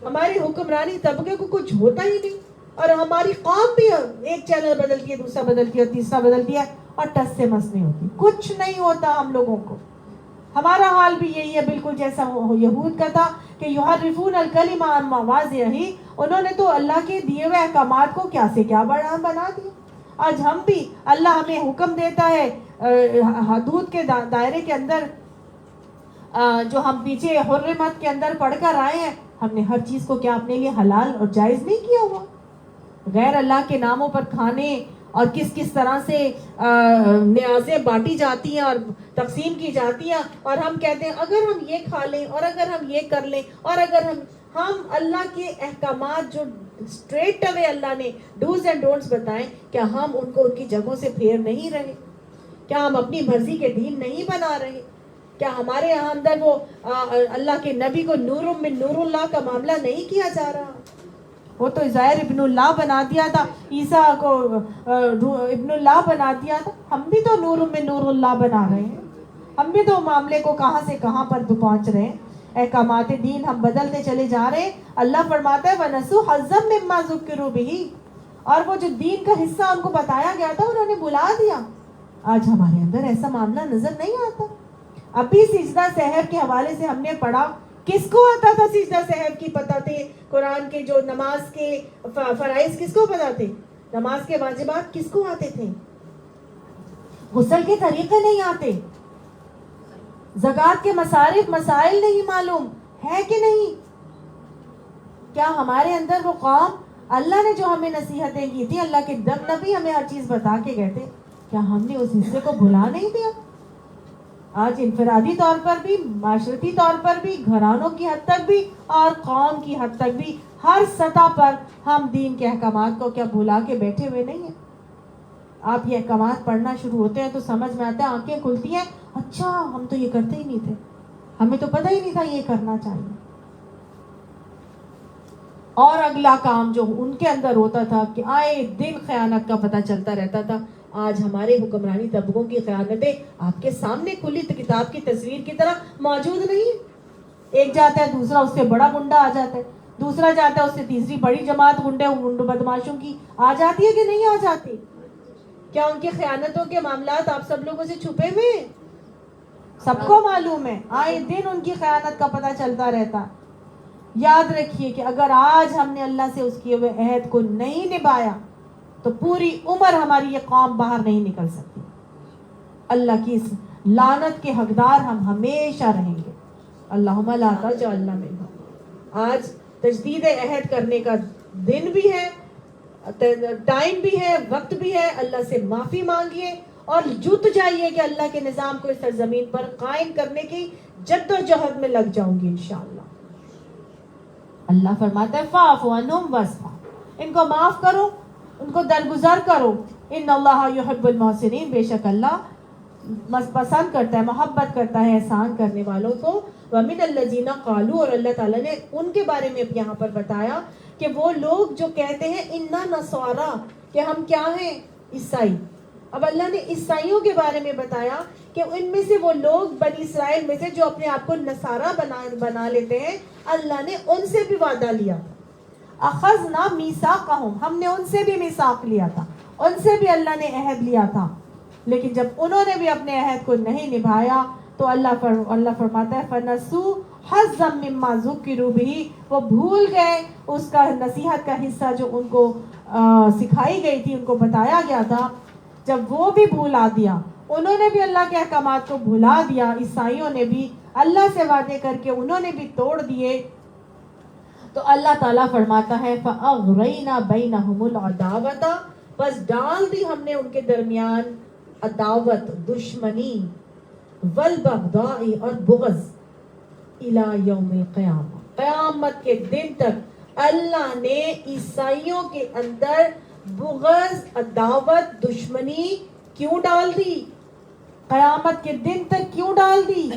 A: ہماری حکمرانی طبقے کو کچھ ہوتا ہی نہیں, اور ہماری قوم بھی ایک چینل بدلتی ہے, دوسرا بدلتی ہے, تیسرا بدلتی ہے, اور ٹس سے مس نہیں ہوتی, کچھ نہیں ہوتا ہم لوگوں کو. ہمارا حال بھی یہی ہے بالکل جیسا یہود کا تھا کہ یحرفون الکلم عن مواضعہ, انہوں نے تو اللہ کے دیے ہوئے احکامات کو کیا سے کیا بنا دیا. آج ہم بھی, اللہ ہمیں حکم دیتا ہے حدود کے دائرے کے اندر, جو ہم پیچھے حرمت کے اندر پڑھ کر آئے ہیں, ہم نے ہر چیز کو کیا اپنے لیے حلال اور جائز نہیں کیا ہوا. غیر اللہ کے ناموں پر کھانے اور کس طرح سے نیازیں بانٹی جاتی ہیں اور تقسیم کی جاتی ہیں, اور ہم کہتے ہیں اگر ہم یہ کھا لیں, اور اگر ہم یہ کر لیں, اور اگر ہم اللہ کے احکامات جو اسٹریٹ اوے اللہ نے ڈوز اینڈ ڈونٹس بتائیں, کیا ہم ان کو ان کی جگہوں سے پھیر نہیں رہے؟ کیا ہم اپنی مرضی کے دین نہیں بنا رہے؟ کیا ہمارے یہاں اندر وہ اللہ کے نبی کو نور من نور اللہ کا معاملہ نہیں کیا جا رہا؟ وہ تو عزیر ابن اللہ بنا دیا تھا, عیسیٰ کو ابن اللہ بنا دیا تھا, ہم بھی تو نور من نور اللہ بنا رہے ہیں, ہم بھی تو معاملے کو کہاں سے کہاں پر پہنچ رہے ہیں. احکامات دین ہم بدلتے چلے جا رہے ہیں. اللہ فرماتا ہے وَنَسُوا حَظًّا مِّمَّا ذُكِّرُوا بِهِ, اور وہ جو دین کا حصہ ان کو بتایا گیا تھا انہوں نے بلا دیا. آج ہمارے اندر ایسا معاملہ نظر نہیں آتا. ابھی سجدہ سحر کے حوالے سے ہم نے پڑھا, کس کو آتا تھا سجدہ سحر کی پتہ تھے؟ قرآن کے جو نماز کے فرائض کس کو پتہ تھے؟ نماز کے واجبات کس کو آتے تھے؟ غسل کے طریقے نہیں آتے, زکوٰۃ کے مصارف مسائل نہیں معلوم ہے کہ نہیں؟ کیا ہمارے اندر وہ قوم, اللہ نے جو ہمیں نصیحتیں کی تھی, اللہ کے نبی ہمیں ہر چیز بتا کے گئے تھے, کیا ہم نے اس حصے کو بھلا نہیں دیا؟ آج انفرادی طور پر بھی, معاشرتی طور پر بھی, گھرانوں کی حد تک بھی, اور قوم کی حد تک بھی, ہر سطح پر ہم دین کے احکامات کو کیا بھلا کے بیٹھے ہوئے نہیں ہیں؟ آپ یہ احکامات پڑھنا شروع ہوتے ہیں تو سمجھ میں آتا ہے, آنکھیں کھلتی ہیں, اچھا ہم تو یہ کرتے ہی نہیں تھے, ہمیں تو پتہ ہی نہیں تھا یہ کرنا چاہیے. اور اگلا کام جو ان کے اندر ہوتا تھا کہ آئے دن خیانت کا پتہ چلتا رہتا تھا. آج ہمارے حکمرانی طبقوں کی خیانتیں آپ کے سامنے کھلی کتاب کی تصویر کی طرح موجود نہیں. ایک جاتا ہے, دوسرا اس سے بڑا گنڈا آ جاتا ہے, دوسرا جاتا ہے, اس سے تیسری بڑی جماعت گنڈے بدماشوں کی آ جاتی ہے کہ نہیں آ جاتی؟ کیا ان کی خیانتوں کے معاملات آپ سب لوگوں سے چھپے ہوئے ہیں؟ سب کو معلوم ہے, آئے دن ان کی خیانت کا پتہ چلتا رہتا. یاد رکھیے کہ اگر آج ہم نے اللہ سے اس کیے ہوئے عہد کو نہیں نبھایا تو پوری عمر ہماری یہ قوم باہر نہیں نکل سکتی. اللہ کی اس لعنت کے حقدار ہم ہمیشہ رہیں گے. اللہم لا تجعلنا منہم. آج تجدید عہد کرنے کا دن بھی ہے, ٹائم بھی ہے, وقت بھی ہے. اللہ سے معافی مانگیے اور جت جائیے کہ اللہ کے نظام کو اس سرزمین پر قائم کرنے کی جد و جہد میں لگ جاؤں گی انشاءاللہ. اللہ فرماتا ہے فاعف عنہم واصفح, ان کو معاف کرو, ان کو درگزر کرو. ان اللہ یحب المحسنین, بے شک اللہ پسند کرتا ہے, محبت کرتا ہے احسان کرنے والوں کو. ومن الذین قالوا, اور اللہ تعالیٰ نے ان کے بارے میں یہاں پر بتایا کہ وہ لوگ جو کہتے ہیں انا نصارا, کہ ہم کیا ہیں؟ عیسائی. اب اللہ نے عیسائیوں کے بارے میں بتایا کہ ان میں سے وہ لوگ بنی اسرائیل میں سے جو اپنے آپ کو نصارا بنا لیتے ہیں, اللہ نے ان سے بھی وعدہ لیا. اخذنا میثاقہم, ہم نے ان سے بھی میثاق لیا تھا, ان سے بھی اللہ نے عہد لیا تھا. لیکن جب انہوں نے بھی اپنے عہد کو نہیں نبھایا تو اللہ فرماتا ہے فنسوا حظا مما ذکروا بہ, وہ بھول گئے اس کا نصیحت کا حصہ جو ان کو سکھائی گئی تھی, ان کو بتایا گیا تھا. جب وہ بھی بھولا دیا, انہوں نے بھی اللہ کے احکامات کو بھلا دیا, عیسائیوں نے بھی اللہ سے وعدے کر کے انہوں نے بھی توڑ دیے, تو اللہ تعالیٰ فرماتا ہے فَأَغْرَيْنَا بَيْنَهُمُ الْعَدَاوَةَ, بس ڈال دی ہم نے ان کے درمیان عداوت, دشمنی, وَالْبَغْضَاءِ, اور بغض, إِلَى يَوْمِ الْقِيَامَةِ, قیامت کے دن تک اللہ نے عیسائیوں کے اندر بغض, عداوت, دشمنی کیوں ڈال دی؟ قیامت کے دن تک کیوں ڈال دی؟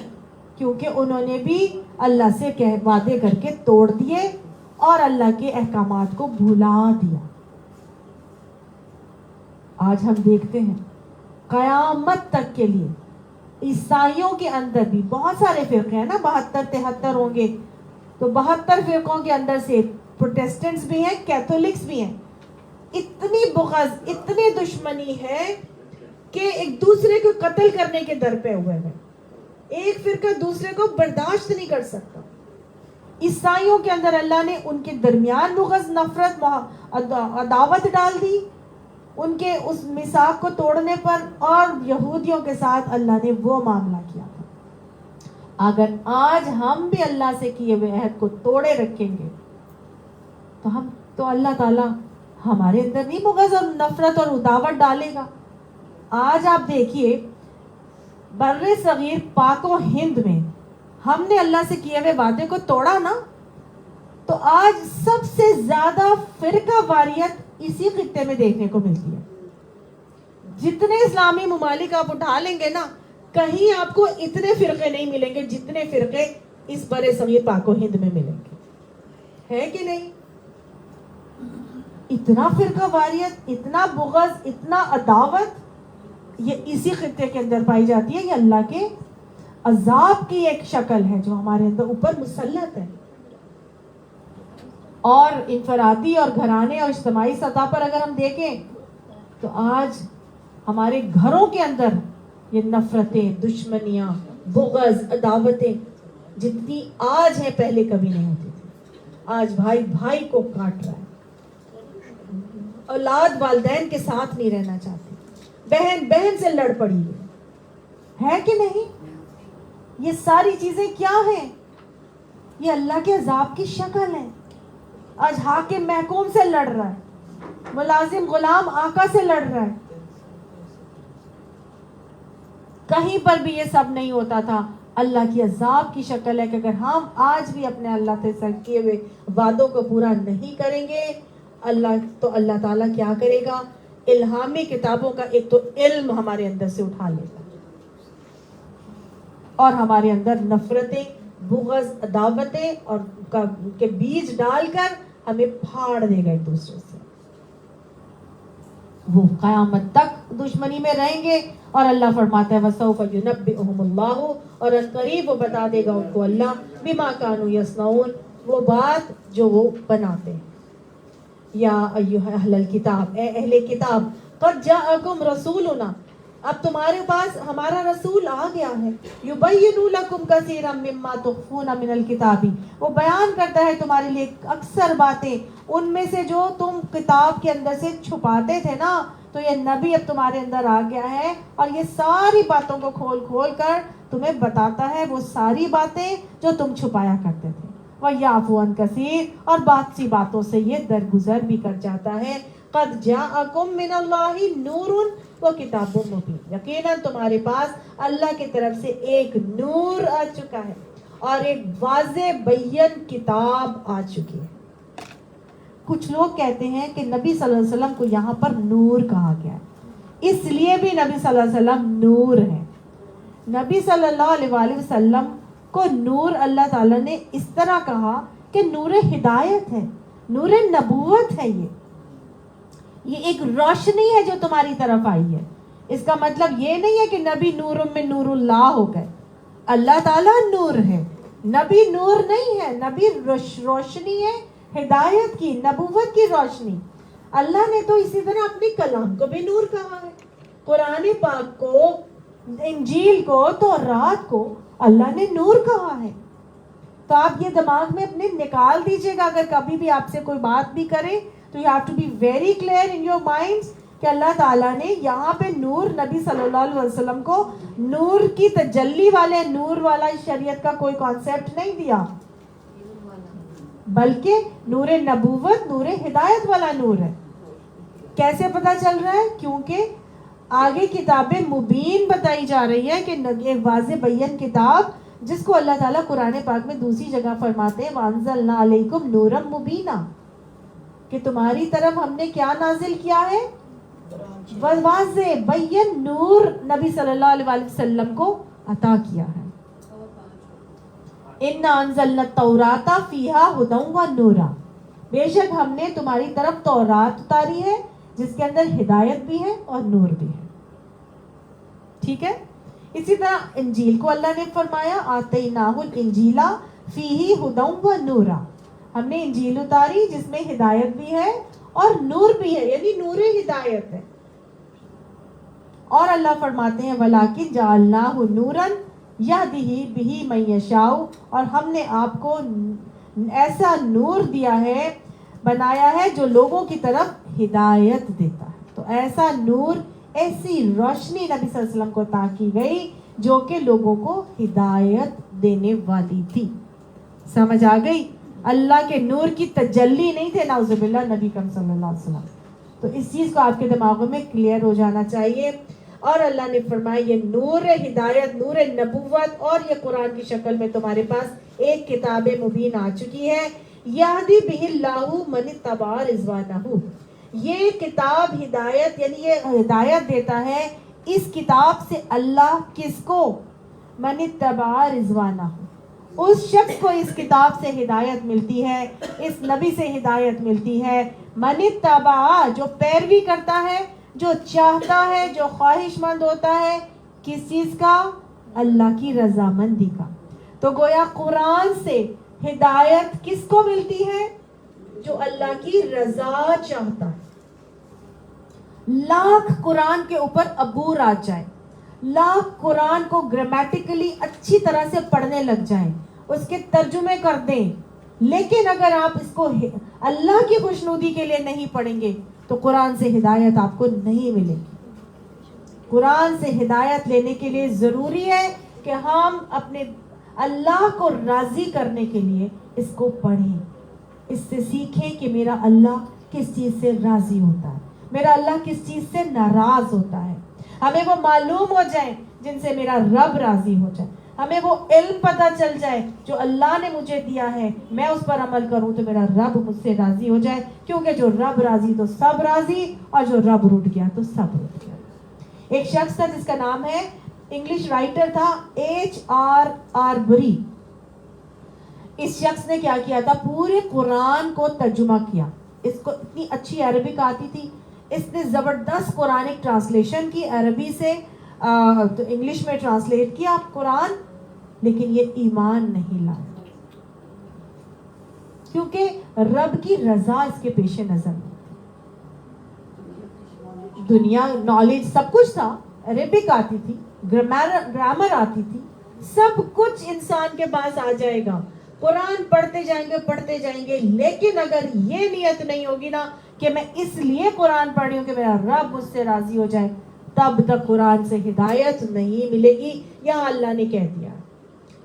A: کیونکہ انہوں نے بھی اللہ سے وعدے کر کے توڑ دیے اور اللہ کے احکامات کو بھلا دیا. آج ہم دیکھتے ہیں قیامت تک کے لیے
C: عیسائیوں کے اندر بھی بہت سارے فرقے ہیں نا، 72-73 ہوں گے، تو 72 فرقوں کے اندر سے پروٹیسٹنٹس بھی ہیں، کیتھولکس بھی ہیں. اتنی بغض، اتنی دشمنی ہے کہ ایک دوسرے کو قتل کرنے کے در پہ ہوئے ہیں. ایک فرقہ دوسرے کو برداشت نہیں کر سکتا. عیسائیوں کے اندر اللہ نے ان کے درمیان بغض، نفرت، عداوت ڈال دی ان کے اس میثاق کو توڑنے پر، اور یہودیوں کے ساتھ اللہ نے وہ معاملہ کیا تھا. اگر آج ہم بھی اللہ سے کیے ہوئے عہد کو توڑے رکھیں گے تو اللہ تعالیٰ ہمارے اندر نہیں بغض اور نفرت اور عداوت ڈالے گا. آج آپ دیکھیے بر صغیر پاک و ہند میں ہم نے اللہ سے کیے ہوئے وعدے کو توڑا نا، تو آج سب سے زیادہ فرقہ واریت اسی خطے میں دیکھنے کو ملتی ہے. جتنے اسلامی ممالک آپ اٹھا لیں گے نا، کہیں آپ کو اتنے فرقے نہیں ملیں گے جتنے فرقے اس بر صغیر پاک و ہند میں ملیں گے. ہے کہ نہیں؟ اتنا فرقہ واریت، اتنا بغض، اتنا عداوت یہ اسی خطے کے اندر پائی جاتی ہے. یہ اللہ کے عذاب کی ایک شکل ہے جو ہمارے اندر اوپر مسلط ہے. اور انفرادی اور گھرانے اور اجتماعی سطح پر اگر ہم دیکھیں تو آج ہمارے گھروں کے اندر یہ نفرتیں، دشمنیاں، بغض، عداوتیں جتنی آج ہیں پہلے کبھی نہیں ہوتی تھی. آج بھائی بھائی کو کاٹ رہا ہے، اولاد والدین کے ساتھ نہیں رہنا چاہتی، بہن بہن سے لڑ پڑی ہے کہ نہیں؟ یہ ساری چیزیں کیا ہیں؟ یہ اللہ کے عذاب کی شکل ہے. آج حاکم محکوم سے لڑ رہا ہے، ملازم غلام آقا سے لڑ رہا ہے. کہیں پر بھی یہ سب نہیں ہوتا تھا. اللہ کی عذاب کی شکل ہے کہ اگر ہم آج بھی اپنے اللہ سے کیے ہوئے وعدوں کو پورا نہیں کریں گے تو اللہ تعالیٰ کیا کرے گا؟ الہامی کتابوں کا ایک تو علم ہمارے اندر سے اٹھا لے گا، اور ہمارے اندر نفرتیں، بغض، عداوتیں اور کے بیج ڈال کر ہمیں پھاڑ دے گا ایک دوسرے سے. وہ قیامت تک دشمنی میں رہیں گے. اور اللہ فرماتا ہے وَسَوْفَ يُنَبِّئُهُمُ اللَّهُ، اور ان قریب وہ بتا دے گا ان کو اللہ بِمَا كَانُوا يَصْنَعُونَ، وہ بات جو وہ بناتے ہیں. یا ایھا اہل الکتاب، اے اہل کتاب، قد جاءکم رسولنا، اب تمہارے پاس ہمارا رسول آ گیا ہے. یبین لکم کثیرا مما تخفون من الکتاب، وہ بیان کرتا ہے تمہارے لیے اکثر باتیں ان میں سے جو تم کتاب کے اندر سے چھپاتے تھے نا. تو یہ نبی اب تمہارے اندر آ گیا ہے اور یہ ساری باتوں کو کھول کھول کر تمہیں بتاتا ہے وہ ساری باتیں جو تم چھپایا کرتے تھے. وَيَعْفُو عَنْ كَثِيرٍ، اور بات سی باتوں سے یہ درگزر بھی کر جاتا ہے. قَدْ جَاءَكُم مِّنَ اللَّهِ نُورٌ وَكِتَابٌ مُّبِينٌ، یقیناً تمہارے پاس اللہ کی طرف سے ایک نور آ چکا ہے اور ایک واضح بین کتاب آ چکی ہے. کچھ لوگ کہتے ہیں کہ نبی صلی اللہ علیہ وسلم کو یہاں پر نور کہا گیا ہے، اس لیے بھی نبی صلی اللہ علیہ وسلم نور ہے. نبی صلی اللہ علیہ وآلہ وسلم کو نور اللہ تعالیٰ نے اس طرح کہا کہ نور ہدایت ہے، نور نبوت ہے. یہ ایک روشنی ہے جو تمہاری طرف آئی ہے. اس کا مطلب یہ نہیں ہے کہ نبی نور میں نور اللہ ہو گئے. اللہ تعالیٰ نور ہے، نبی نور نہیں ہے. نبی روشنی ہے، ہدایت کی، نبوت کی روشنی. اللہ نے تو اسی طرح اپنی کلام کو بھی نور کہا ہے. قرآن پاک کو، انجیل کو، تورات کو اللہ نے نور کہا ہے. تو آپ یہ دماغ میں اپنے نکال دیجئے گا، اگر کبھی بھی آپ سے کوئی بات بھی کرے تو you have to be very clear in your minds کہ اللہ تعالیٰ نے یہاں پہ نور، نبی صلی اللہ علیہ وسلم کو نور کی تجلی والے، نور والا شریعت کا کوئی کانسیپٹ نہیں دیا، بلکہ نور نبوت، نور ہدایت والا نور ہے. کیسے پتہ چل رہا ہے؟ کیونکہ آگے کتابیں مبین بتائی جا رہی ہے کہ ایک واضح بیان کتاب، جس کو اللہ تعالیٰ قرآن پاک میں دوسری جگہ فرماتے ہیں وَأَنزَلْنَا عَلَيْكُمْ نُورًا مُبِينًا، کہ تمہاری طرف ہم نے کیا نازل کیا ہے؟ واضح بیان نور نبی صلی اللہ علیہ وسلم کو عطا کیا ہے. اِنَّا أَنزَلْنَا التَّوْرَاةَ فِيهَا هُدًى وَنُورًا، بے شک ہم نے تمہاری طرف تورات اتاری ہے جس کے اندر ہدایت بھی ہے اور نور بھی ہے. ٹھیک ہے؟ اسی طرح انجیل کو اللہ نے فرمایا آتیناہل انجیلا فیہی ہدی و نورا، ہم نے انجیل اتاری جس میں ہدایت بھی ہے اور نور بھی ہے، یعنی نور ہدایت ہے. اور اللہ فرماتے ہیں وَلَٰكِن جَعَلْنَاهُ نُورًا يَهْدِي بِهِ مَن يَشَاءُ، اور ہم نے آپ کو ایسا نور دیا ہے، بنایا ہے جو لوگوں کی طرف ہدایت دیتا ہے. تو ایسا نور، ایسی روشنی نبی صلی اللہ علیہ وسلم کو عطا کی گئی جو کہ لوگوں کو ہدایت دینے والی تھی. سمجھ آ گئی؟ اللہ کے نور کی تجلی نہیں تھے نعوذ باللہ نبی کریم صلی اللہ علیہ وسلم. تو اس چیز کو آپ کے دماغوں میں کلیئر ہو جانا چاہیے. اور اللہ نے فرمایا یہ نور ہدایت، نور نبوت، اور یہ قرآن کی شکل میں تمہارے پاس ایک کتاب مبین آ چکی ہے. یہدی بہ اللہ من اتبع رضوانہ، یہ کتاب ہدایت، یعنی یہ ہدایت دیتا ہے اس کتاب سے اللہ کس کو؟ من اتبع رضوانہ، اس شخص کو اس کتاب سے ہدایت ملتی ہے، اس نبی سے ہدایت ملتی ہے. من اتبع، جو پیروی کرتا ہے، جو چاہتا ہے، جو خواہش مند ہوتا ہے کس چیز کا؟ اللہ کی رضامندی کا. تو گویا قرآن سے ہدایت کس کو ملتی ہے؟ جو اللہ کی رضا چاہتا ہے. لاکھ قرآن کے اوپر عبور آ جائے، لاکھ قرآن کو گرامیٹیکلی اچھی طرح سے پڑھنے لگ جائیں، اس کے ترجمے کر دیں، لیکن اگر آپ اس کو اللہ کی خوشنودی کے لیے نہیں پڑھیں گے تو قرآن سے ہدایت آپ کو نہیں ملے گی. قرآن سے ہدایت لینے کے لیے ضروری ہے کہ ہم اپنے اللہ کو راضی کرنے کے لیے اس کو پڑھیں، اس سے سیکھیں کہ میرا اللہ کس چیز سے راضی ہوتا ہے، میرا اللہ کس چیز سے ناراض ہوتا ہے. ہمیں وہ معلوم ہو جائے جن سے میرا رب راضی ہو جائے، ہمیں وہ علم پتہ چل جائے جو اللہ نے مجھے دیا ہے، میں اس پر عمل کروں تو میرا رب مجھ سے راضی ہو جائے. کیونکہ جو رب راضی تو سب راضی، اور جو رب روٹ گیا تو سب روٹ گیا. ایک شخص تھا جس کا نام ہے، انگلش رائٹر تھا H.R. آربری. اس شخص نے کیا کیا تھا؟ پورے قرآن کو ترجمہ کیا. اس کو اتنی اچھی عربک آتی تھی، اس نے زبردست قرآنک ٹرانسلیشن کی، عربی سے تو انگلش میں ٹرانسلیٹ کیا قرآن، لیکن یہ ایمان نہیں لایا کیونکہ رب کی رضا اس کے پیش نظر نہیں. دنیا نالج سب کچھ تھا، عربک آتی تھی، گرامر آتی تھی، سب کچھ انسان کے پاس آ جائے گا، قرآن پڑھتے جائیں گے، لیکن اگر یہ نیت نہیں ہوگی نا کہ میں اس لیے قرآن پڑھ رہی ہوں کہ میرا رب مجھ سے راضی ہو جائے، تب تک قرآن سے ہدایت نہیں ملے گی. یہاں اللہ نے کہہ دیا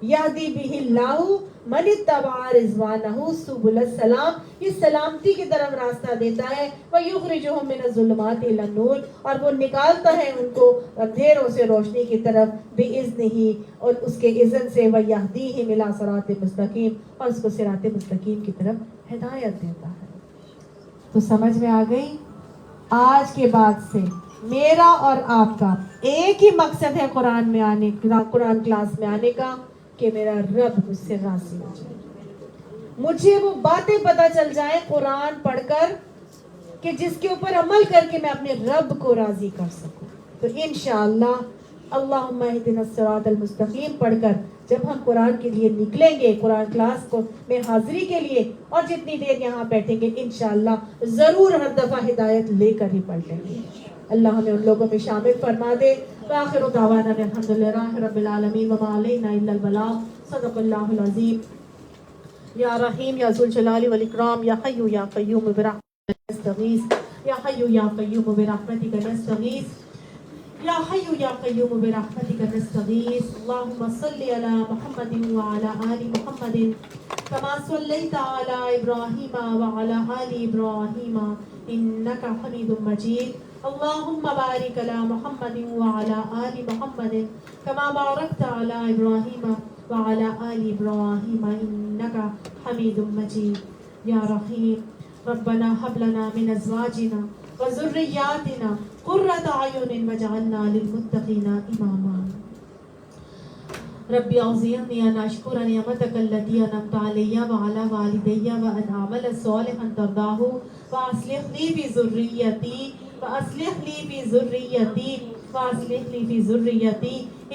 C: یہدی بہ اللہ من اتبع رضوانہ سبل السلام، یہ سلامتی کی طرف راستہ دیتا ہے. ویخرجہم من الظلمات الی النور، اور وہ نکالتا ہے ان کو اندھیروں سے روشنی کی طرف، باذنہ، اور اس کے اذن سے، ویہدیہم الی صراط مستقیم، اور اس کو صراط مستقیم کی طرف ہدایت دیتا ہے. تو سمجھ میں آ گئی؟ آج کے بعد سے میرا اور آپ کا ایک ہی مقصد ہے قرآن میں آنے، قرآن کلاس میں آنے کا، کہ میرا رب مجھ سے راضی ہو جائے، مجھے وہ باتیں پتہ چل جائیں قرآن پڑھ کر کہ جس کے اوپر عمل کر کے میں اپنے رب کو راضی کر سکوں. تو انشاءاللہ اللہم اہدنا الصراط المستقیم پڑھ کر جب ہم قرآن کے لیے نکلیں گے، قرآن کلاس کو میں حاضری کے لیے، اور جتنی دیر یہاں بیٹھیں گے انشاءاللہ ضرور ہر دفعہ ہدایت لے کر ہی پڑھ لیں گے. اللہ ہمیں ان لوگوں میں شامل فرما دے. وآخر دعوانا الحمدللہ رب العالمین وما علینا الا البلاغ. صدق اللہ العظیم. یا رحیم یا ذو الجلال والاکرام، یا حی یا قیوم برحمتک نستغیث، یا حی یا قیوم برحمتک نستغیث، یا حی یا قیوم برحمتک نستغیث. اللہم صلی علی محمد وعلی آل محمد کما صلیت علی ابراہیم وعلی آل ابراہیم انک حمید مجید. اللہم بارک علی محمد وعلی آل محمد کما بارکت علی ابراہیم وعلی آل ابراہیم انک حمید مجید. یا رحیم ربنا هب لنا من ازواجنا وذریاتنا قرۃ اعین واجعلنا للمتقین اماما. ربی اوزعنی ان اشکر نعمتک التی انعمت علی وعلی والدی وان اعمل صالحا ترضاہ واصلح لی فی ذریتی وأصلح لي في ذريتي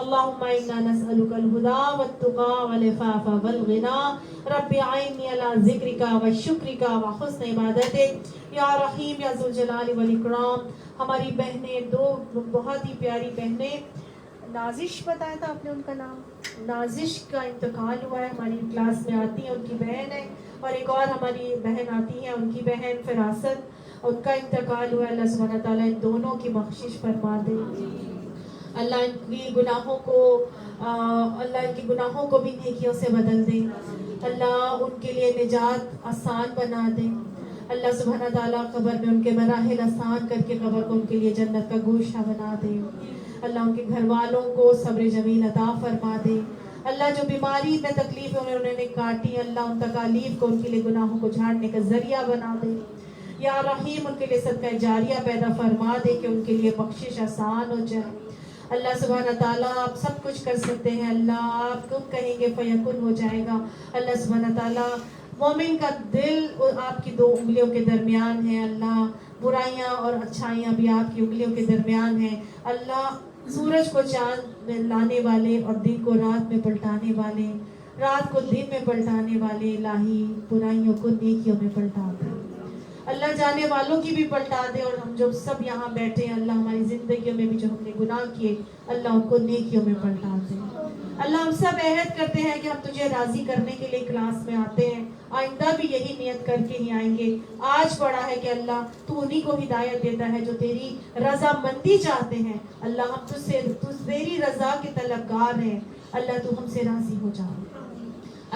A: اللهم إنا نسألك الهدى والتقى والعفاف والغنى رب أعني على ذكرك وشكرك وحسن عبادتك یا رحیم یا ذوالجلال والاکرام. ہماری بہنیں دو بہت ہی پیاری بہنیں، نازش بتایا تھا آپ نے ان کا نام، نازش کا انتقال ہوا ہے، ہماری کلاس میں آتی ہیں، ان کی بہن ہے، اور ایک اور ہماری بہن آتی ہے، ان کی بہن فراست، ان کا انتقال ہوا ہے. اللہ سبحانہ تعالیٰ ان دونوں کی بخشش فرما دے. اللہ ان کی گناہوں کو بھی نیکیوں سے بدل دے. اللہ ان کے لیے نجات آسان بنا دے. اللہ سبحانہ تعالیٰ قبر میں ان کے مراحل آسان کر کے قبر کو ان کے لیے جنت کا گوشہ بنا دے. اللہ ان کے گھر والوں کو صبر جمیل عطا فرما دے. اللہ جو بیماری میں تکلیف انہوں نے کاٹی، اللہ ان تکالیف کو ان کے لیے گناہوں کو جھاڑنے کا ذریعہ بنا دے. یا رحیم ان کے لیے صدقہ جاریہ پیدا فرما دے کہ ان کے لیے بخشش آسان ہو جائے. اللہ سبحانہ تعالیٰ آپ سب کچھ کر سکتے ہیں. اللہ آپ کم کہیں گے فیکن ہو جائے گا. اللہ سبحانہ تعالیٰ مومن کا دل آپ کی دو انگلیوں کے درمیان ہے. اللہ برائیاں اور اچھائیاں بھی آپ کی انگلیوں کے درمیان ہیں. اللہ سورج کو چاند میں لانے والے اور دن کو رات میں پلٹانے والے، رات کو دن میں پلٹانے والے الہی برائیوں کو نیکیوں میں پلٹا دے. اللہ جانے والوں کی بھی پلٹا دے، اور ہم جو سب یہاں بیٹھے ہیں اللہ ہماری زندگیوں میں بھی جو ہم نے گناہ کیے اللہ ان کو نیکیوں میں پلٹا دے. اللہ ہم سب عہد کرتے ہیں کہ ہم تجھے راضی کرنے کے لیے کلاس میں آتے ہیں، آئندہ بھی یہی نیت کر کے ہی آئیں گے. آج پڑھا ہے کہ اللہ تو انہی کو ہدایت دیتا ہے جو تیری رضا مندی چاہتے ہیں. اللہ ہم تیری رضا کے طلبگار ہیں. اللہ تو ہم سے راضی ہو جا.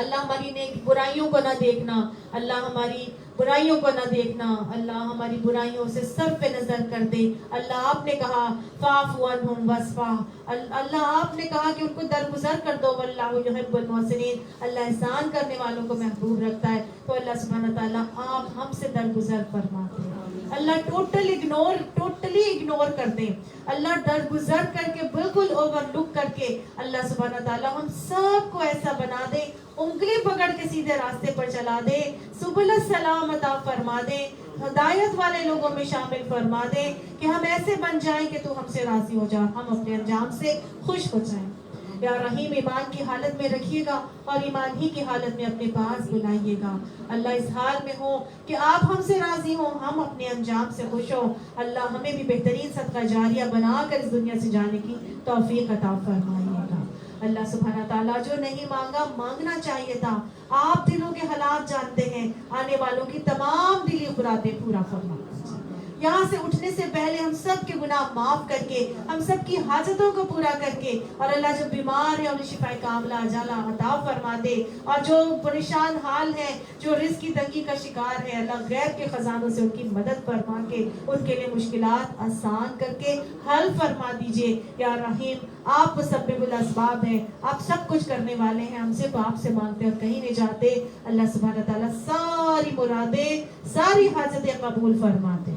A: اللہ ہماری برائیوں کو نہ دیکھنا، اللہ ہماری برائیوں کو نہ دیکھنا، اللہ ہماری برائیوں سے صرف نظر کر دے. اللہ آپ نے کہا فاعف عنہم واصفح، اللہ آپ نے کہا کہ ان کو درگزر کر دو. واللہ یحب المحسنین، اللہ احسان کرنے والوں کو محبوب رکھتا ہے. تو اللہ سبحانہ تعالیٰ آپ ہم سے درگزر فرماتے ہیں. اللہ ٹوٹلی اگنور کر دیں. اللہ درگزر کر کے بالکل اوور لک کر کے اللہ سبحانہ تعالیٰ ہم سب کو ایسا بنا دے، انگلی پکڑ کے سیدھے راستے پر چلا دے، سبل السلام عطا فرما دے، ہدایت والے لوگوں میں شامل فرما دے کہ ہم ایسے بن جائیں کہ تو ہم سے راضی ہو جا، ہم اپنے انجام سے خوش ہو جائیں. یا رحیم ایمان کی حالت میں رکھیے گا اور ایمان ہی کی حالت میں اپنے پاس بلائیے گا. اللہ اس حال میں ہو کہ آپ ہم سے راضی ہوں، ہم اپنے انجام سے خوش ہوں. اللہ ہمیں بھی بہترین صدقہ جاریہ بنا کر اس دنیا سے جانے کی توفیق عطا فرمائیے گا. اللہ سبحانہ تعالیٰ جو نہیں مانگا مانگنا چاہیے تھا. آپ دلوں کے حالات جانتے ہیں، آنے والوں کی تمام دلی خرادیں پورا فرما. یہاں سے اٹھنے سے پہلے ہم سب کے گناہ معاف کر کے، ہم سب کی حاجتوں کو پورا کر کے، اور اللہ جو بیمار ہے انہیں شفا کاملہ عاجلہ عطا فرما دے، اور جو پریشان حال ہے، جو رزق کی تنگی کا شکار ہے، اللہ غیب کے خزانوں سے ان کی مدد فرما کے ان کے لیے مشکلات آسان کر کے حل فرما دیجئے. یا رحیم آپ مسبب الاسباب ہیں، آپ سب کچھ کرنے والے ہیں. ہم صرف آپ سے مانگتے ہیں اور کہیں نہیں جاتے. اللہ سبحانہ تعالیٰ ساری مرادیں، ساری حاجتیں قبول فرما دے.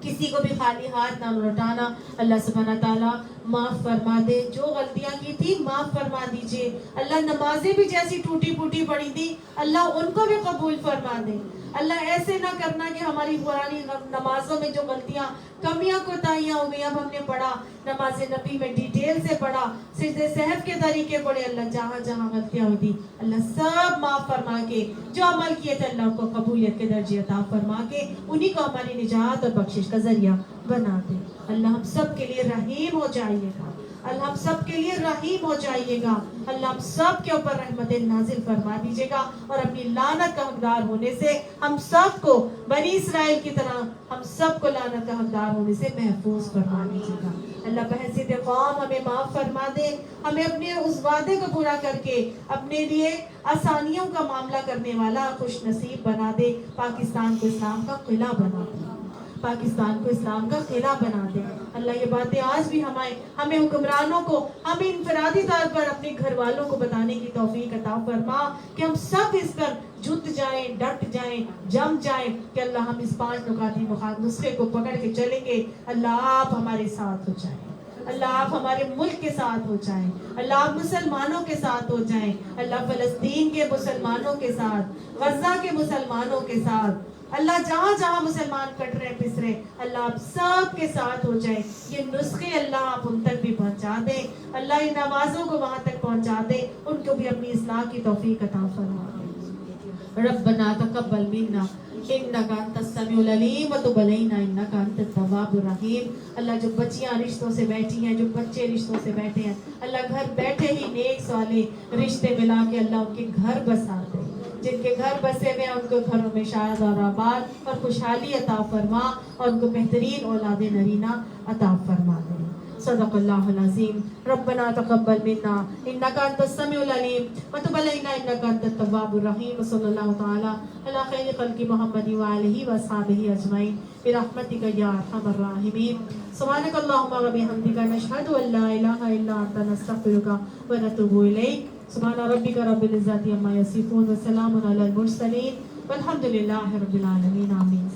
A: کسی کو بھی خالی ہاتھ نہ لوٹانا. اللہ سبحانہ تعالیٰ معاف فرما دے. جو غلطیاں کی تھی معاف فرما دیجئے. اللہ نمازیں بھی جیسی ٹوٹی پھوٹی پڑی تھی اللہ ان کو بھی قبول فرما دے. اللہ ایسے نہ کرنا کہ ہماری پرانی نمازوں میں جو غلطیاں کمیاں کوتاہیاں ہو گئی، اب ہم نے پڑھا نماز نبی میں ڈیٹیل سے پڑھا، سجدے سہو کے طریقے پڑھے، اللہ جہاں جہاں غلطیاں ہوئی تھی اللہ سب معاف فرما کے جو عمل کیے تھے اللہ کو قبولیت کے درجے عطا فرما کے انہی کو ہماری نجات اور بخشش کا ذریعہ بنا دے. اللہ ہم سب کے لیے رحیم ہو جائیے گا. اللہ ہم سب کے لیے رحیم ہو جائیے گا. اللہ ہم سب کے اوپر رحمت نازل فرما دیجیے گا، اور اپنی لعنت کا حقدار ہونے سے ہم سب کو بنی اسرائیل کی طرح ہم سب کو لعنت کا حقدار ہونے سے محفوظ فرما دیجیے گا. اللہ بحیثیت قوم ہمیں معاف فرما دے. ہمیں اپنے اس وعدے کو پورا کر کے اپنے لیے آسانیوں کا معاملہ کرنے والا خوش نصیب بنا دے. پاکستان کو اسلام کا قلعہ بنا دے. پاکستان کو اسلام کا قلعہ بنا دے. اللہ یہ باتیں آج بھی ہمیں حکمرانوں کو ہمیں انفرادی طور پر اپنے گھر والوں کو بتانے کی توفیق عطا فرما کہ ہم سب اس پر جت جائیں، ڈٹ جائیں، جم جائیں کہ اللہ ہم اس 5 نکاتی نسخے کو پکڑ کے چلیں گے. اللہ آپ ہمارے ساتھ ہو جائیں. اللہ آپ ہمارے ملک کے ساتھ ہو جائیں, اللہ آپ مسلمانوں کے ساتھ ہو جائیں, اللہ فلسطین کے مسلمانوں کے ساتھ, غزہ کے مسلمانوں کے ساتھ, اللہ جہاں جہاں مسلمان کٹ رہے پس رہے, اللہ آپ سب کے ساتھ ہو جائیں. یہ نسخے اللہ آپ ان تک بھی پہنچا دیں, اللہ ان آوازوں کو وہاں تک پہنچا دیں, ان کو بھی اپنی اصلاح کی توفیق عطا فرما. ربنا تقبل منا انک انت السمیع العلیم وتب علینا انک انت التواب الرحیم. اللہ جو بچیاں رشتوں سے بیٹھی ہیں, جو بچے رشتوں سے بیٹھے ہیں, اللہ گھر بیٹھے ہی نیک صالح رشتے ملا کے اللہ ان کے گھر بسا دے. جن کے گھر بسے ہوئے ہیں ان کو گھروں میں شاد اور آباد اور خوشحالی عطا فرما, اور ان کو بہترین اولاد نرینہ عطا فرما دے. صدق اللہ العظیم. ربنا تقبل منا انک انت السمیع العلیم وتب علینا انک انت التواب الرحیم. صلی اللہ تعالی علی خیر خلق محمد وآلہ واصحابہ اجمعین برحمتک یا ارحم الراحمین. سبحانک اللہم وبحمدک نشہد ان لا الہ الا انت نستغفرک ونتوب الیک. سبحان ربک رب العزت عما یصفون وسلام علی المرسلین والحمد للہ رب العالمین. آمین.